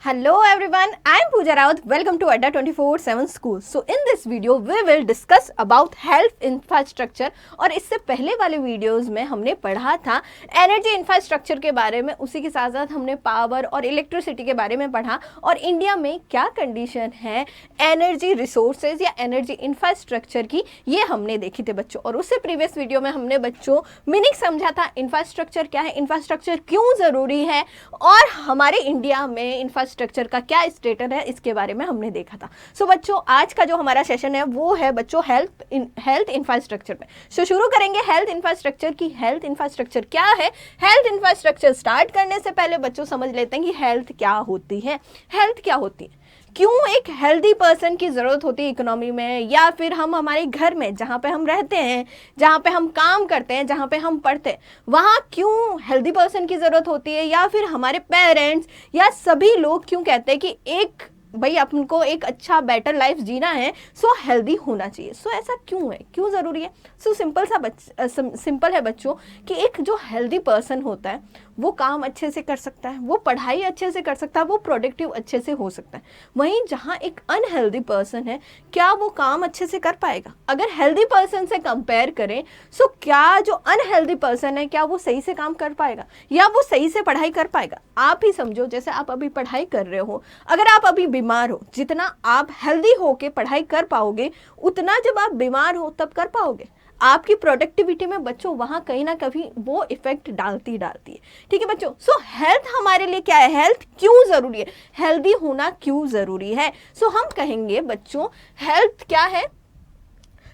Hello everyone, I am Pooja Raut. Welcome to Adda 24/7 School. So in this video we will discuss about health infrastructure. और इससे पहले वाले videos में हमने पढ़ा था एनर्जी इंफ्रास्ट्रक्चर के बारे में, उसी के साथ साथ हमने पावर और इलेक्ट्रिसिटी के बारे में पढ़ा और इंडिया में क्या कंडीशन है एनर्जी रिसोर्सेज या एनर्जी इंफ्रास्ट्रक्चर की, ये हमने देखी थी बच्चों। और उससे प्रीवियस वीडियो में हमने बच्चों मीनिंग समझा था इंफ्रास्ट्रक्चर क्या है, इंफ्रास्ट्रक्चर क्यों ज़रूरी है और हमारे इंडिया में इंफ्रास्ट्रक्चर का क्या स्टेटस है, इसके बारे में हमने देखा था। सो बच्चों आज का जो हमारा सेशन है वो है बच्चों हेल्थ इंफ्रास्ट्रक्चर में। सो शुरू करेंगे हेल्थ इंफ्रास्ट्रक्चर की। हेल्थ इंफ्रास्ट्रक्चर क्या है? हेल्थ इंफ्रास्ट्रक्चर स्टार्ट करने से पहले बच्चों समझ लेते हैं कि हेल्थ क्या होती है। हेल्थ क्या होती है, क्यों एक हेल्दी पर्सन की ज़रूरत होती है इकोनॉमी में, या फिर हम हमारे घर में जहाँ पे हम रहते हैं, जहाँ पे हम काम करते हैं, जहाँ पे हम पढ़ते हैं, वहाँ क्यों हेल्दी पर्सन की ज़रूरत होती है, या फिर हमारे पेरेंट्स या सभी लोग क्यों कहते हैं कि एक भाई आपको एक अच्छा बेटर लाइफ जीना है सो हेल्दी होना चाहिए। सो ऐसा क्यों है, क्यों ज़रूरी है? सो सिंपल है बच्चों कि एक जो हेल्दी पर्सन होता है वो काम अच्छे से कर सकता है, वो पढ़ाई अच्छे से कर सकता है, वो प्रोडक्टिव अच्छे से हो सकता है। वहीं जहाँ एक अनहेल्दी पर्सन है, क्या वो काम अच्छे से कर पाएगा? अगर हेल्दी पर्सन से कंपेयर करें सो क्या जो अनहेल्दी पर्सन है क्या वो सही से काम कर पाएगा या वो सही से पढ़ाई कर पाएगा? आप ही समझो, जैसे आप अभी पढ़ाई कर रहे हो, अगर आप अभी बीमार हो, जितना आप हेल्दी हो के पढ़ाई कर पाओगे उतना जब आप बीमार हो तब कर पाओगे। आपकी प्रोडक्टिविटी में बच्चों वहाँ कहीं ना कहीं वो इफेक्ट डालती है। ठीक है बच्चों, सो हेल्थ हमारे लिए क्या है, हेल्थ क्यों ज़रूरी है, हेल्दी होना क्यों ज़रूरी है? सो हम कहेंगे बच्चों हेल्थ क्या है।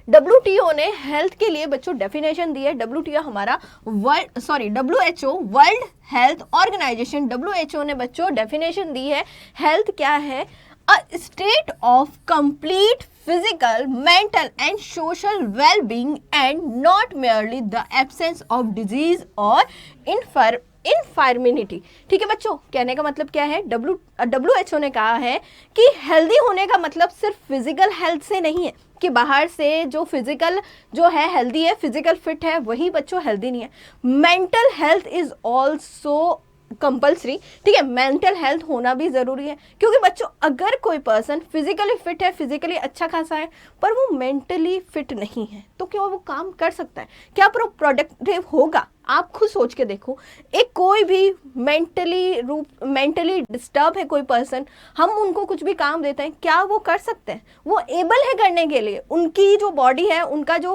WTO ने हेल्थ के लिए बच्चों डेफिनेशन दी है। WTO हमारा WHO World Health Organization, WHO ने बच्चों डेफिनेशन दी है। हेल्थ क्या है? A state of complete physical, mental and social well-being and not merely the absence of disease or infirmity। ठीक है बच्चों, कहने का मतलब क्या है? WHO ने कहा है कि हेल्दी होने का मतलब सिर्फ फिजिकल हेल्थ से नहीं है कि बाहर से जो फिजिकल जो है हेल्दी है, फिजिकल फिट है, वही बच्चों हेल्दी नहीं है। Mental health is also compulsory. ठीक है, मेंटल हेल्थ होना भी ज़रूरी है, क्योंकि बच्चों अगर कोई पर्सन फिजिकली फिट है, फिजिकली अच्छा खासा है, पर वो मेंटली फिट नहीं है तो क्या वो काम कर सकता है? क्या प्रोडक्टिव होगा? आप खुद सोच के देखो, एक कोई भी मेंटली डिस्टर्ब है कोई पर्सन, हम उनको कुछ भी काम देते हैं, क्या वो कर सकते हैं? वो एबल है करने के लिए, उनकी जो बॉडी है, उनका जो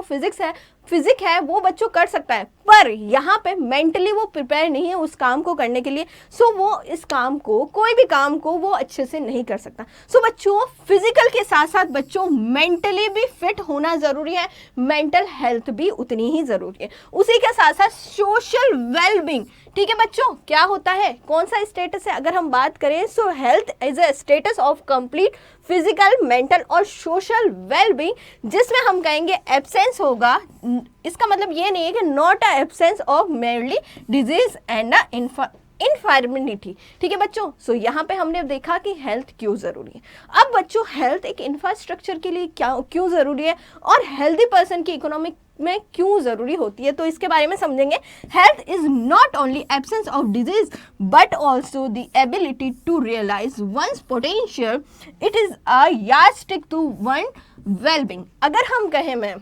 फिजिक है वो बच्चों कर सकता है, पर यहाँ पे मेंटली वो प्रिपेयर नहीं है उस काम को करने के लिए। सो वो इस काम को, कोई भी काम को वो अच्छे से नहीं कर सकता। सो बच्चों फिजिकल के साथ साथ बच्चों मेंटली भी फिट होना ज़रूरी है, मेंटल हेल्थ भी उतनी ही ज़रूरी है। उसी के साथ साथ सोशल वेलबींग। ठीक है बच्चों, क्या होता है, कौन सा स्टेटस है? अगर हम बात करें so health is a status of complete physical, mental और सोशल वेलबींग, जिसमें हम कहेंगे एब्सेंस होगा। इसका मतलब ये नहीं है कि not a absence of merely disease and infirmity. ठीक है बच्चों, सो यहाँ पे हमने देखा कि हेल्थ क्यों ज़रूरी है। अब बच्चों हेल्थ एक इंफ्रास्ट्रक्चर के लिए क्यों ज़रूरी है और हेल्दी पर्सन की इकोनॉमिक में क्यों ज़रूरी होती है, तो इसके बारे में समझेंगे। Health is not only absence of disease but also the ability to realize one's potential. It is a yardstick to one wellbeing. अगर हम कहें मैं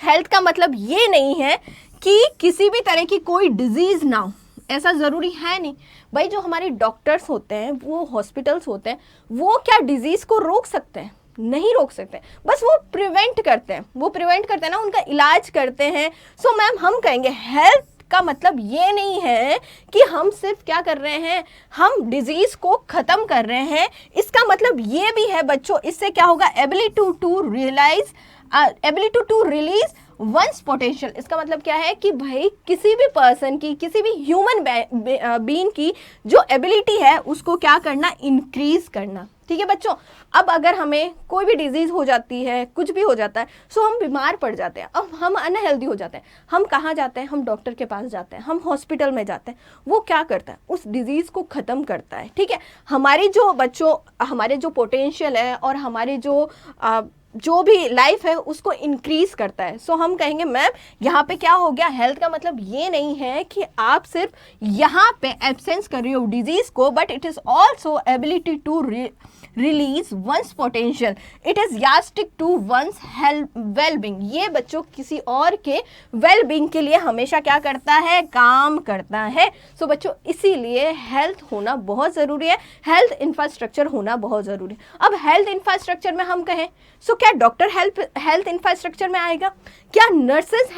हेल्थ का मतलब ये नहीं है कि किसी भी तरह की कोई डिजीज़ ना हो, ऐसा ज़रूरी है नहीं भाई। जो हमारे डॉक्टर्स होते हैं, वो हॉस्पिटल्स होते हैं, वो क्या डिजीज़ को रोक सकते हैं? नहीं रोक सकते, बस वो प्रिवेंट करते हैं ना, उनका इलाज करते हैं। सो मैम हम कहेंगे हेल्थ का मतलब ये नहीं है कि हम सिर्फ क्या कर रहे हैं, हम डिजीज को खत्म कर रहे हैं। इसका मतलब ये भी है बच्चों, इससे क्या होगा, ability to release one's potential. इसका मतलब क्या है कि भाई किसी भी पर्सन की, किसी भी ह्यूमन बीइंग की जो एबिलिटी है उसको क्या करना, इंक्रीज करना। ठीक है बच्चों, अब अगर हमें कोई भी डिजीज़ हो जाती है, कुछ भी हो जाता है, सो हम बीमार पड़ जाते हैं, अब हम अनहेल्दी हो जाते हैं, हम कहाँ जाते हैं? हम डॉक्टर के पास जाते हैं, हम हॉस्पिटल में जाते हैं। वो क्या करता है? उस डिजीज़ को ख़त्म करता है। ठीक है, हमारे जो पोटेंशियल है और हमारे जो जो भी लाइफ है उसको इंक्रीज करता है। सो हम कहेंगे मैम यहाँ पे क्या हो गया, हेल्थ का मतलब ये नहीं है कि आप सिर्फ यहाँ पे एब्सेंस कर रही हो डिजीज को, but it is also ability to release one's potential, it is यास्टिक टू वंस वेलबींग। ये बच्चों किसी और के वेलबींग के लिए हमेशा क्या करता है, काम करता है। सो बच्चों इसीलिए हेल्थ होना बहुत ज़रूरी है, हेल्थ इंफ्रास्ट्रक्चर होना बहुत ज़रूरी है। अब हेल्थ इंफ्रास्ट्रक्चर में हम कहें सो क्या डॉक्टर हेल्थ इंफ्रास्ट्रक्चर में आएगा, क्या नर्सेज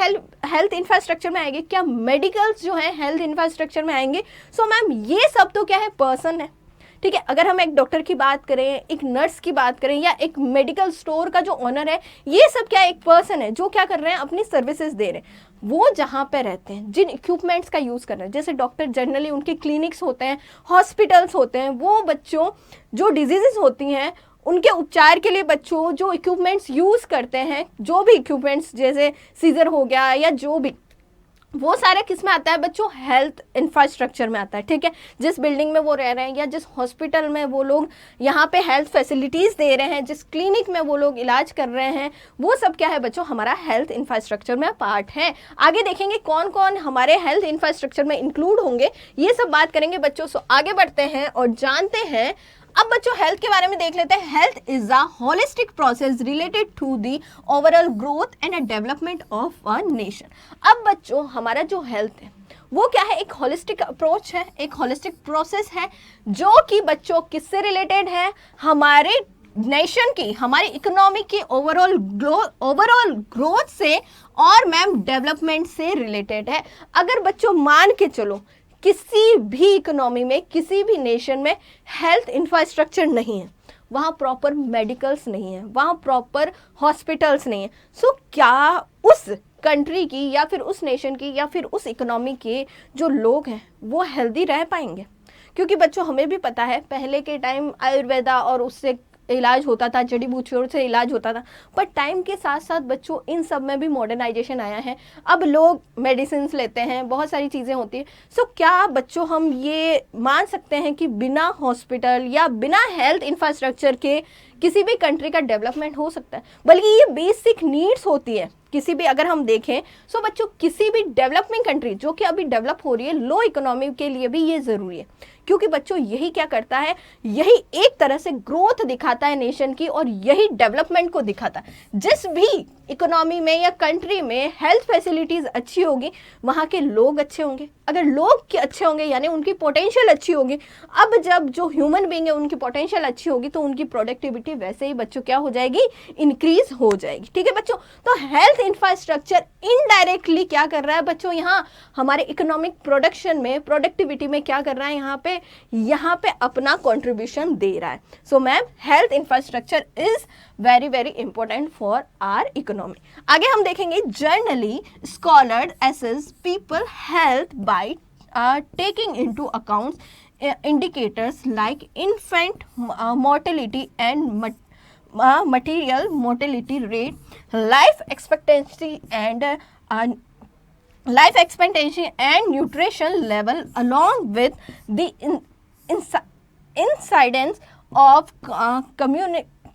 हेल्थ इंफ्रास्ट्रक्चर में आएंगे, क्या मेडिकल्स जो है हेल्थ इंफ्रास्ट्रक्चर में आएंगे। सो मैम ये सब तो क्या है, पर्सन है, ठीक है। अगर हम एक डॉक्टर की बात करें, एक नर्स की बात करें, या एक मेडिकल स्टोर का जो ओनर है, ये सब क्या एक पर्सन है जो क्या कर रहे हैं, अपनी सर्विसेज दे रहे हैं। वो जहाँ पे रहते हैं, जिन इक्विपमेंट्स का यूज़ कर रहे हैं, जैसे डॉक्टर जनरली उनके क्लिनिक्स होते हैं, हॉस्पिटल्स होते हैं, वो बच्चों जो डिजीजेस होती हैं उनके उपचार के लिए बच्चों जो इक्विपमेंट्स यूज़ करते हैं, जो भी इक्विपमेंट्स जैसे सीजर हो गया या जो भी, वो सारा किस में आता है बच्चों, हेल्थ इंफ्रास्ट्रक्चर में आता है, ठीक है। जिस बिल्डिंग में वो रह रहे हैं या जिस हॉस्पिटल में वो लोग यहाँ पे हेल्थ फैसिलिटीज़ दे रहे हैं, जिस क्लिनिक में वो लोग इलाज कर रहे हैं, वो सब क्या है बच्चों, हमारा हेल्थ इंफ्रास्ट्रक्चर में पार्ट है। आगे देखेंगे कौन कौन हमारे हेल्थ इंफ्रास्ट्रक्चर में इंक्लूड होंगे, ये सब बात करेंगे बच्चों। सो आगे बढ़ते हैं और जानते हैं। अब बच्चों हेल्थ के बारे में देख लेते हैं। Health is a holistic process related to the overall growth and development of a nation. अब बच्चों हमारा जो हेल्थ है वो क्या है, एक होलिस्टिक अप्रोच है, एक होलिस्टिक प्रोसेस है, जो कि बच्चों किससे रिलेटेड है, हमारे नेशन की, हमारी इकोनॉमी की ओवरऑल ग्रोथ से और मैम डेवलपमेंट से रिलेटेड है। अगर बच्चों मान के चलो किसी भी इकोनॉमी में, किसी भी नेशन में हेल्थ इंफ्रास्ट्रक्चर नहीं है, वहाँ प्रॉपर मेडिकल्स नहीं है, वहाँ प्रॉपर हॉस्पिटल्स नहीं है, सो क्या उस कंट्री की या फिर उस नेशन की या फिर उस इकोनॉमी के जो लोग हैं वो हेल्दी रह पाएंगे? क्योंकि बच्चों हमें भी पता है पहले के टाइम आयुर्वेदा और उससे इलाज होता था, जड़ी बूटियों से इलाज होता था, पर टाइम के साथ साथ बच्चों इन सब में भी मॉडर्नाइजेशन आया है। अब लोग मेडिसिन लेते हैं, बहुत सारी चीज़ें होती हैं। सो क्या बच्चों हम ये मान सकते हैं कि बिना हॉस्पिटल या बिना हेल्थ इंफ्रास्ट्रक्चर के किसी भी कंट्री का डेवलपमेंट हो सकता है? बल्कि ये बेसिक नीड्स होती है किसी भी, अगर हम देखें सो बच्चों किसी भी डेवलपिंग कंट्री जो कि अभी डेवलप हो रही है, लो इकोनॉमी के लिए भी ये ज़रूरी है। क्योंकि बच्चों यही क्या करता है, यही एक तरह से ग्रोथ दिखाता है नेशन की और यही डेवलपमेंट को दिखाता है। जिस भी इकोनॉमी में या कंट्री में हेल्थ फैसिलिटीज़ अच्छी होगी, वहाँ के लोग अच्छे होंगे। अगर लोग अच्छे होंगे यानी उनकी पोटेंशियल अच्छी होगी। अब जब जो ह्यूमन बीइंग है उनकी पोटेंशियल अच्छी होगी तो उनकी प्रोडक्टिविटी वैसे ही बच्चों क्या हो जाएगी, इंक्रीज हो जाएगी, ठीक है बच्चों। तो हेल्थ इंफ्रास्ट्रक्चर इनडायरेक्टली क्या कर रहा है बच्चों, यहाँ हमारे इकोनॉमिक प्रोडक्शन में, प्रोडक्टिविटी में क्या कर रहा है, यहाँ पे अपना कंट्रीब्यूशन दे रहा है। So ma'am health infrastructure is very very important for our economy. आगे हम देखेंगे generally scholar assess people health by taking into accounts indicators like infant mortality and material mortality rate, life expectancy and nutrition level, along with the incidence of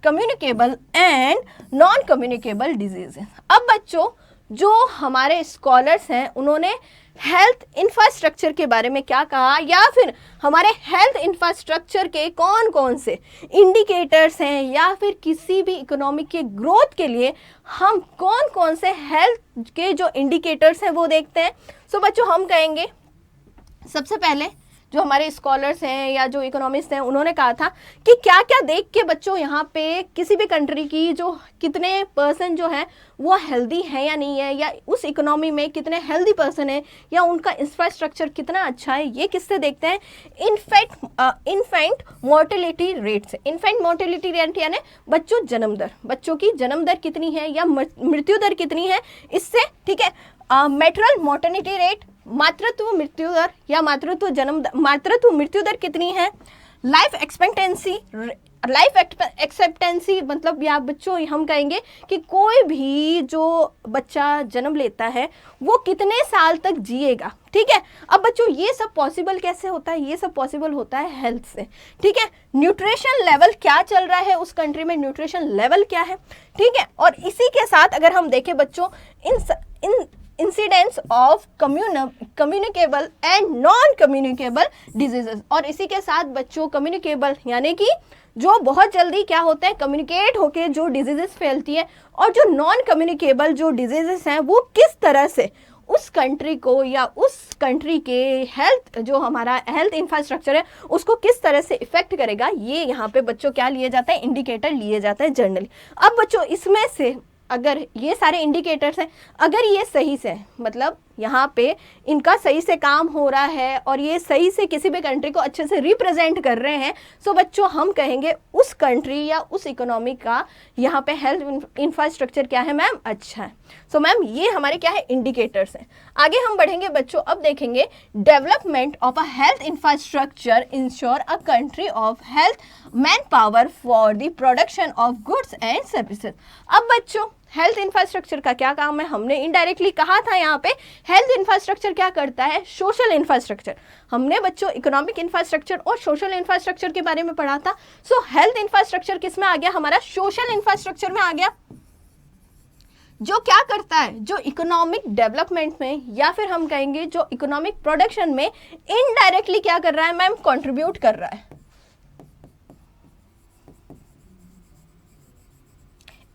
communicable and non-communicable diseases। अब बच्चों जो हमारे scholars हैं उन्होंने health infrastructure के बारे में क्या कहा, या फिर हमारे हेल्थ इंफ्रास्ट्रक्चर के कौन कौन से इंडिकेटर्स हैं, या फिर किसी भी इकोनॉमी के ग्रोथ के लिए हम कौन कौन से हेल्थ के जो इंडिकेटर्स हैं वो देखते हैं। सो बच्चों हम कहेंगे सबसे पहले जो हमारे स्कॉलर्स हैं या जो इकोनॉमिस्ट हैं उन्होंने कहा था कि क्या क्या देख के बच्चों यहाँ पे किसी भी कंट्री की जो कितने पर्सन जो है वो हेल्दी है या नहीं है, या उस इकोनॉमी में कितने हेल्दी पर्सन है, या उनका इंफ्रास्ट्रक्चर कितना अच्छा है, ये किससे देखते हैं, इन्फेंट मोर्टेलिटी रेट से। इन्फेंट मोर्टेलिटी रेट यानी बच्चों जन्म दर, बच्चों की जन्म दर कितनी है या मृत्यु दर कितनी है, इससे, ठीक है। मैटरल मोर्टेलिटी रेट, मातृत्व मृत्यु दर या मातृत्व मृत्यु दर कितनी है। लाइफ एक्सपेक्टेंसी लाइफ एक्सेप्टेंसी मतलब या बच्चों हम कहेंगे कि कोई भी जो बच्चा जन्म लेता है वो कितने साल तक जिएगा, ठीक है। अब बच्चों ये सब पॉसिबल कैसे होता है, ये सब पॉसिबल होता है हेल्थ से, ठीक है। न्यूट्रिशन लेवल क्या चल रहा है उस कंट्री में, न्यूट्रिशन लेवल क्या है, ठीक है। और इसी के साथ अगर हम देखें बच्चों in incidence of communicable and non communicable diseases, और इसी के साथ बच्चों कम्युनिकेबल यानी कि जो बहुत जल्दी क्या होता है कम्युनिकेट होके जो डिजीजेस फैलती है, और जो नॉन कम्युनिकेबल जो डिजीजेस हैं वो किस तरह से उस कंट्री को या उस कंट्री के हेल्थ जो हमारा हेल्थ इंफ्रास्ट्रक्चर है उसको किस तरह से इफेक्ट करेगा, ये यहाँ पे बच्चों क्या लिए जाता है, इंडिकेटर लिए जाता है जनरली। अब बच्चों इसमें से अगर ये सारे इंडिकेटर्स हैं, अगर ये सही से मतलब यहाँ पे इनका सही से काम हो रहा है और ये सही से किसी भी कंट्री को अच्छे से रिप्रेजेंट कर रहे हैं, सो बच्चों हम कहेंगे उस कंट्री या उस इकोनॉमी का यहाँ पे हेल्थ इंफ्रास्ट्रक्चर क्या है मैम, अच्छा है। सो मैम ये हमारे क्या है इंडिकेटर्स हैं। आगे हम बढ़ेंगे बच्चों, अब देखेंगे development of a health infrastructure ensure a country of health man power for the production of goods and services. अब बच्चों हेल्थ इंफ्रास्ट्रक्चर का क्या काम है, हमने इनडायरेक्टली कहा था यहाँ पे हेल्थ इंफ्रास्ट्रक्चर क्या करता है, सोशल इंफ्रास्ट्रक्चर। हमने बच्चों इकोनॉमिक इंफ्रास्ट्रक्चर और सोशल इंफ्रास्ट्रक्चर के बारे में पढ़ा था। सो हेल्थ इंफ्रास्ट्रक्चर किस में आ गया, हमारा सोशल इंफ्रास्ट्रक्चर में आ गया, जो क्या करता है, जो इकोनॉमिक डेवलपमेंट में या फिर हम कहेंगे जो इकोनॉमिक प्रोडक्शन में इनडायरेक्टली क्या कर रहा है मैम, कंट्रीब्यूट कर रहा है।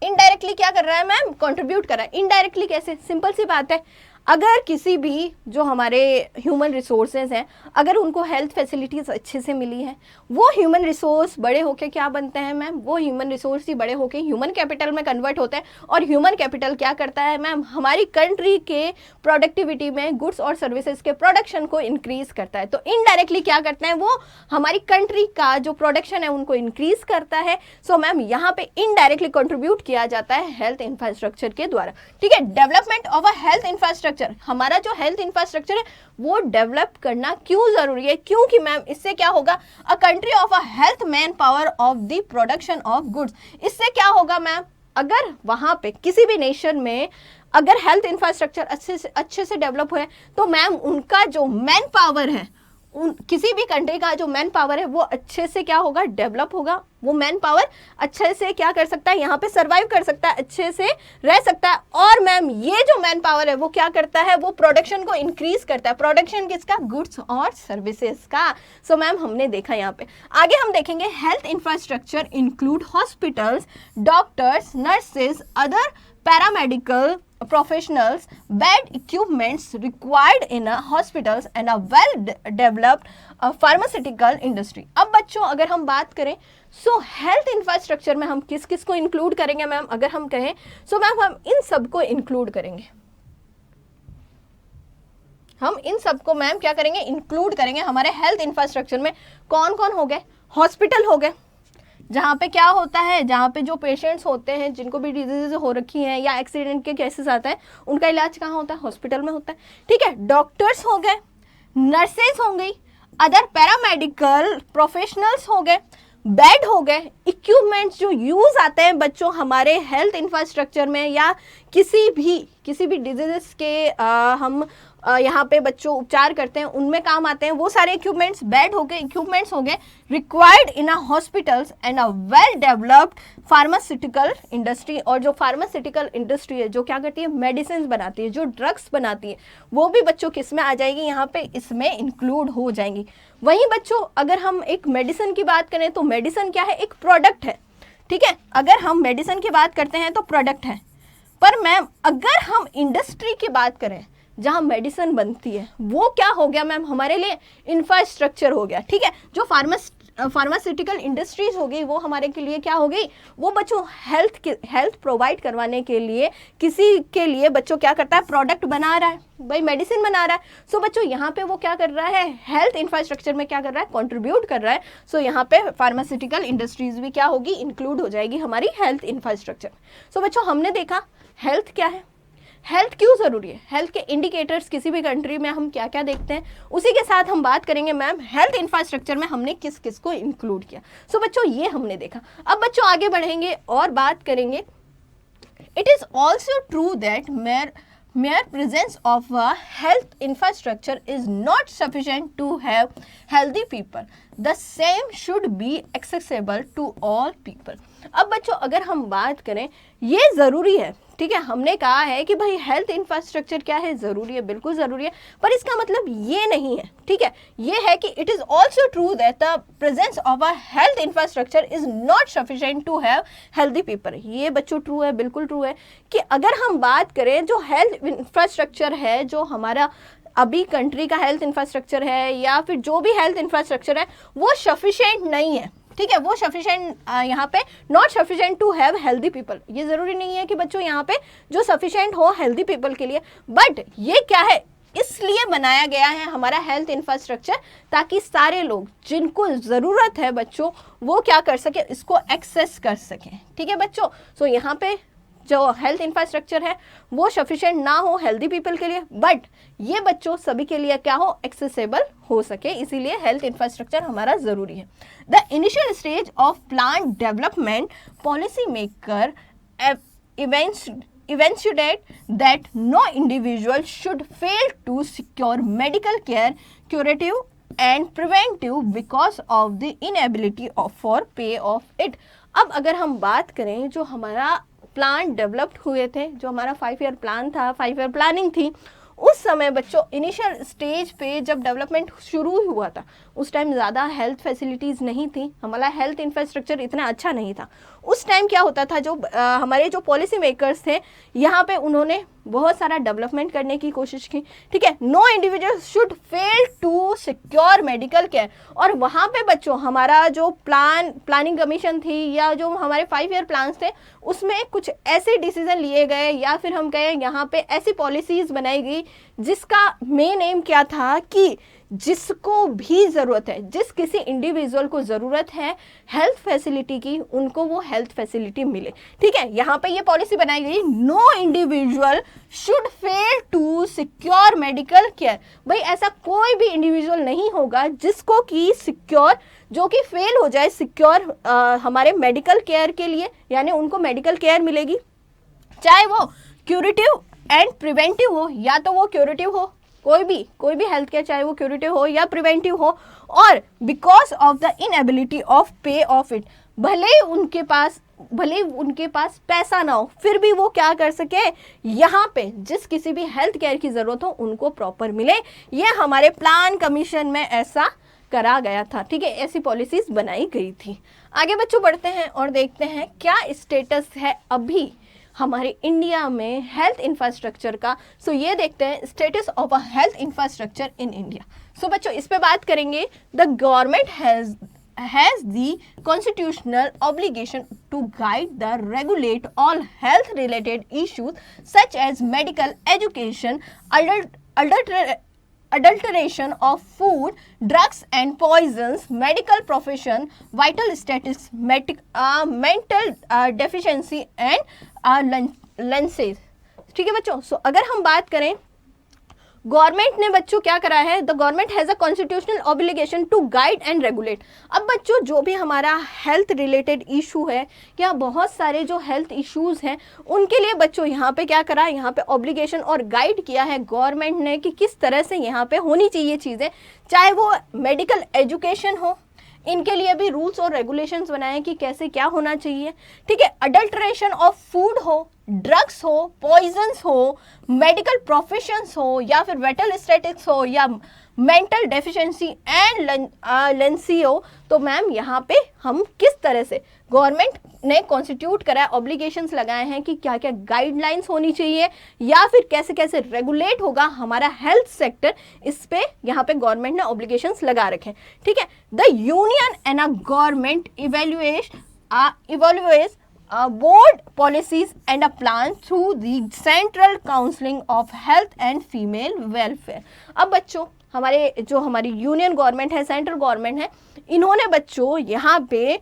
इनडायरेक्टली क्या कर रहा है मैम, कंट्रीब्यूट कर रहा है। इनडायरेक्टली कैसे, सिंपल सी बात है, अगर किसी भी जो हमारे ह्यूमन रिसोर्सेज हैं अगर उनको हेल्थ फैसिलिटीज अच्छे से मिली है, वो ह्यूमन रिसोर्स बड़े होके क्या बनते हैं मैम, वो ह्यूमन रिसोर्स ही बड़े होके ह्यूमन कैपिटल में कन्वर्ट होते हैं, और ह्यूमन कैपिटल क्या करता है मैम, हमारी कंट्री के प्रोडक्टिविटी में गुड्स और सर्विसेज के प्रोडक्शन को इंक्रीज करता है। तो इनडायरेक्टली क्या करते हैं, वो हमारी कंट्री का जो प्रोडक्शन है उनको इंक्रीज करता है। सो मैम यहाँ पे इनडायरेक्टली कंट्रीब्यूट किया जाता है हेल्थ इंफ्रास्ट्रक्चर के द्वारा, ठीक है। Development of a health infrastructure, हमारा जो हेल्थ इंफ्रास्ट्रक्चर है वो डेवलप करना क्यों जरूरी है, क्योंकि मैम इससे क्या होगा, a country of a health man power of the production of goods. इससे क्या होगा मैम, अगर वहां पे किसी भी नेशन में अगर हेल्थ इंफ्रास्ट्रक्चर अच्छे से डेवलप हुए तो मैम उनका जो मैन पावर है, किसी भी कंट्री का जो मैन पावर है वो अच्छे से क्या होगा, डेवलप होगा। वो मैन पावर अच्छे से क्या कर सकता है, यहाँ पे सरवाइव कर सकता है, अच्छे से रह सकता है। और मैम ये जो मैन पावर है वो क्या करता है, वो प्रोडक्शन को इंक्रीज करता है। प्रोडक्शन किसका, गुड्स और सर्विसेज का। सो मैम हमने देखा यहाँ पे। आगे हम देखेंगे health infrastructure include hospitals, doctors, nurses, other paramedical professionals, bed equipments required in a hospitals and a well developed pharmaceutical industry। अब बच्चों अगर हम बात करें सो हेल्थ इंफ्रास्ट्रक्चर में हम किस किस को इंक्लूड करेंगे मैम, अगर हम कहें सो मैम हम इन सबको इंक्लूड करेंगे, हम इन सबको मैम क्या करेंगे, इंक्लूड करेंगे हमारे हेल्थ इंफ्रास्ट्रक्चर में। कौन कौन हो गए, हॉस्पिटल हो गए, जहाँ पे क्या होता है, जहाँ पे जो पेशेंट्स होते हैं जिनको भी डिजीज हो रखी हैं या एक्सीडेंट के केसेस आते हैं उनका इलाज कहाँ होता है, हॉस्पिटल में होता है, ठीक है। डॉक्टर्स हो गए, नर्सेज हो गई, अदर पैरामेडिकल प्रोफेशनल्स हो गए, बेड हो गए, इक्विपमेंट्स जो यूज आते हैं बच्चों हमारे हेल्थ इंफ्रास्ट्रक्चर में या किसी भी डिजीजेस के हम यहाँ पे बच्चों उपचार करते हैं उनमें काम आते हैं, वो सारे इक्विपमेंट्स, बेड हो गए, इक्विपमेंट्स हो गए required in a hospitals and a well developed pharmaceutical industry. और जो फार्मास्यूटिकल इंडस्ट्री है जो क्या करती है, मेडिसिन बनाती है, जो ड्रग्स बनाती है, वो भी बच्चों किस में आ जाएगी, यहाँ पे इसमें इंक्लूड हो जाएंगी। वहीं बच्चों अगर हम एक मेडिसिन की बात करें तो मेडिसिन क्या है, एक प्रोडक्ट है, ठीक है। अगर हम मेडिसिन की बात करते हैं तो प्रोडक्ट है, पर मैम अगर हम इंडस्ट्री की बात करें जहां मेडिसिन बनती है वो क्या हो गया मैम, हमारे लिए इंफ्रास्ट्रक्चर हो गया, ठीक है। जो फार्मास्यूटिकल इंडस्ट्रीज हो गई वो हमारे के लिए क्या हो गई, वो बच्चों हेल्थ प्रोवाइड करवाने के लिए किसी के लिए बच्चों क्या करता है, प्रोडक्ट बना रहा है, भाई मेडिसिन बना रहा है। सो बच्चों यहाँ पे वो क्या कर रहा है, हेल्थ इंफ्रास्ट्रक्चर में क्या कर रहा है, कंट्रीब्यूट कर रहा है। सो यहाँ पे फार्मास्यूटिकल इंडस्ट्रीज भी क्या होगी, इंक्लूड हो जाएगी हमारी हेल्थ इंफ्रास्ट्रक्चर। सो बच्चों हमने देखा हेल्थ क्या है, हेल्थ क्यों ज़रूरी है, हेल्थ के इंडिकेटर्स किसी भी कंट्री में हम क्या क्या देखते हैं, उसी के साथ हम बात करेंगे मैम हेल्थ इंफ्रास्ट्रक्चर में हमने किस किस को इंक्लूड किया। सो बच्चों ये हमने देखा। अब बच्चों आगे बढ़ेंगे और बात करेंगे, it is also true that mere presence of a health infrastructure is not sufficient to have healthy people. The same should be accessible to all people. अब बच्चों अगर हम बात करें, ये ज़रूरी है, ठीक है, हमने कहा है कि भाई हेल्थ इंफ्रास्ट्रक्चर क्या है, ज़रूरी है, बिल्कुल ज़रूरी है, पर इसका मतलब ये नहीं है, ठीक है, ये है कि it is also true that the presence of a health infrastructure is not sufficient to have healthy people. ये बच्चों ट्रू है, बिल्कुल ट्रू है कि अगर हम बात करें जो हेल्थ इंफ्रास्ट्रक्चर है, जो हमारा अभी कंट्री का हेल्थ इंफ्रास्ट्रक्चर है या फिर जो भी हेल्थ इंफ्रास्ट्रक्चर है वो सफिशिएंट नहीं है, ठीक है, वो सफिशिएंट यहाँ पे not sufficient to have healthy people. ये ज़रूरी नहीं है कि बच्चों यहाँ पे जो सफिशिएंट हो हेल्दी पीपल के लिए, बट ये क्या है, इसलिए बनाया गया है हमारा हेल्थ इंफ्रास्ट्रक्चर ताकि सारे लोग जिनको ज़रूरत है बच्चों वो क्या कर सके, इसको एक्सेस कर सकें, ठीक है बच्चों। सो यहाँ पे जो हेल्थ इंफ्रास्ट्रक्चर है वो सफिशिएंट ना हो हेल्दी पीपल के लिए, बट ये बच्चों सभी के लिए क्या हो, एक्सेसिबल हो सके, इसीलिए हेल्थ इंफ्रास्ट्रक्चर हमारा ज़रूरी है। The initial stage of plan development policy maker eventuate that no individual should fail to secure medical care, curative and preventive because of the inability for pay of it. अब अगर हम बात करें जो हमारा प्लान डेवलप्ड हुए थे, जो हमारा 5 ईयर प्लान था, 5 ईयर प्लानिंग थी, उस समय बच्चों इनिशियल स्टेज पे जब डेवलपमेंट शुरू हुआ था उस टाइम ज़्यादा हेल्थ फैसिलिटीज़ नहीं थी, हमारा हेल्थ इंफ्रास्ट्रक्चर इतना अच्छा नहीं था। उस टाइम क्या होता था, जो हमारे जो पॉलिसी मेकर्स थे यहाँ पे उन्होंने बहुत सारा डेवलपमेंट करने की कोशिश की, ठीक है, no individual should fail to secure medical care. और वहाँ पे बच्चों हमारा जो प्लानिंग कमीशन थी या जो हमारे 5 ईयर प्लान्स थे उसमें कुछ ऐसे डिसीजन लिए गए या फिर हम कहें यहाँ पे ऐसी पॉलिसीज़ बनाई गई जिसका मेन एम क्या था कि जिसको भी ज़रूरत है, जिस किसी इंडिविजुअल को ज़रूरत है हेल्थ फैसिलिटी की, उनको वो हेल्थ फैसिलिटी मिले, ठीक है। यहाँ पे ये पॉलिसी बनाई गई, no individual should fail to secure medical care. भाई ऐसा कोई भी इंडिविजुअल नहीं होगा जिसको कि सिक्योर, जो कि फेल हो जाए सिक्योर हमारे मेडिकल केयर के लिए, यानी उनको मेडिकल केयर मिलेगी, चाहे वो क्यूरेटिव एंड प्रिवेंटिव हो, या तो वो क्यूरेटिव हो, कोई भी हेल्थ केयर चाहे वो क्यूरेटिव हो या प्रिवेंटिव हो, और because of the inability of पे ऑफ इट, भले उनके पास पैसा ना हो फिर भी वो क्या कर सके, यहाँ पे जिस किसी भी हेल्थ केयर की ज़रूरत हो उनको प्रॉपर मिले। ये हमारे प्लान कमीशन में ऐसा करा गया था, ठीक है, ऐसी पॉलिसीज़ बनाई गई थी। आगे बच्चों बढ़ते हैं और देखते हैं क्या स्टेटस है अभी हमारे इंडिया में हेल्थ इंफ्रास्ट्रक्चर का। सो ये देखते हैं status of a health infrastructure in India. So बच्चों इस पे बात करेंगे, the government has the constitutional obligation to guide the regulate all health related issues such as medical education, adulteration of food, drugs and poisons, medical profession, vital statistics, mental deficiency and lenses, ठीक है बच्चों। सो अगर हम बात करें, government ने बच्चों क्या करा है, the government has a constitutional obligation to guide and regulate. अब बच्चों जो भी हमारा हेल्थ रिलेटेड इशू है या बहुत सारे जो हेल्थ इश्यूज़ हैं उनके लिए बच्चों यहाँ पे क्या करा, यहाँ पे ऑब्लिगेशन और गाइड किया है गवर्नमेंट ने कि किस तरह से यहाँ पे होनी चाहिए चीज़ें, चाहे वो मेडिकल एजुकेशन हो, इनके लिए भी रूल्स और रेगुलेशंस बनाए कि कैसे क्या होना चाहिए, ठीक है, अडल्ट्रेशन ऑफ फूड हो, ड्रग्स हो, पॉइजन्स हो, मेडिकल प्रोफेशंस हो या फिर वेटल स्टैटिक्स हो या मेंटल डेफिशिएंसी एंड लेंसी हो। तो मैम यहाँ पे हम किस तरह से गवर्नमेंट ने कॉन्स्टिट्यूट करा है, ऑब्लिगेशंस लगाए हैं कि क्या क्या गाइडलाइंस होनी चाहिए या फिर कैसे कैसे रेगुलेट होगा हमारा हेल्थ सेक्टर, इस पे यहाँ पे गवर्नमेंट ने ऑब्लिगेशंस लगा रखे हैं, ठीक है। The union and a government evaluates board policies and a plan through the Central Council of Health and Female Welfare। अब बच्चों हमारी यूनियन गवर्नमेंट है, सेंट्रल गवर्नमेंट है, इन्होंने बच्चों यहाँ पे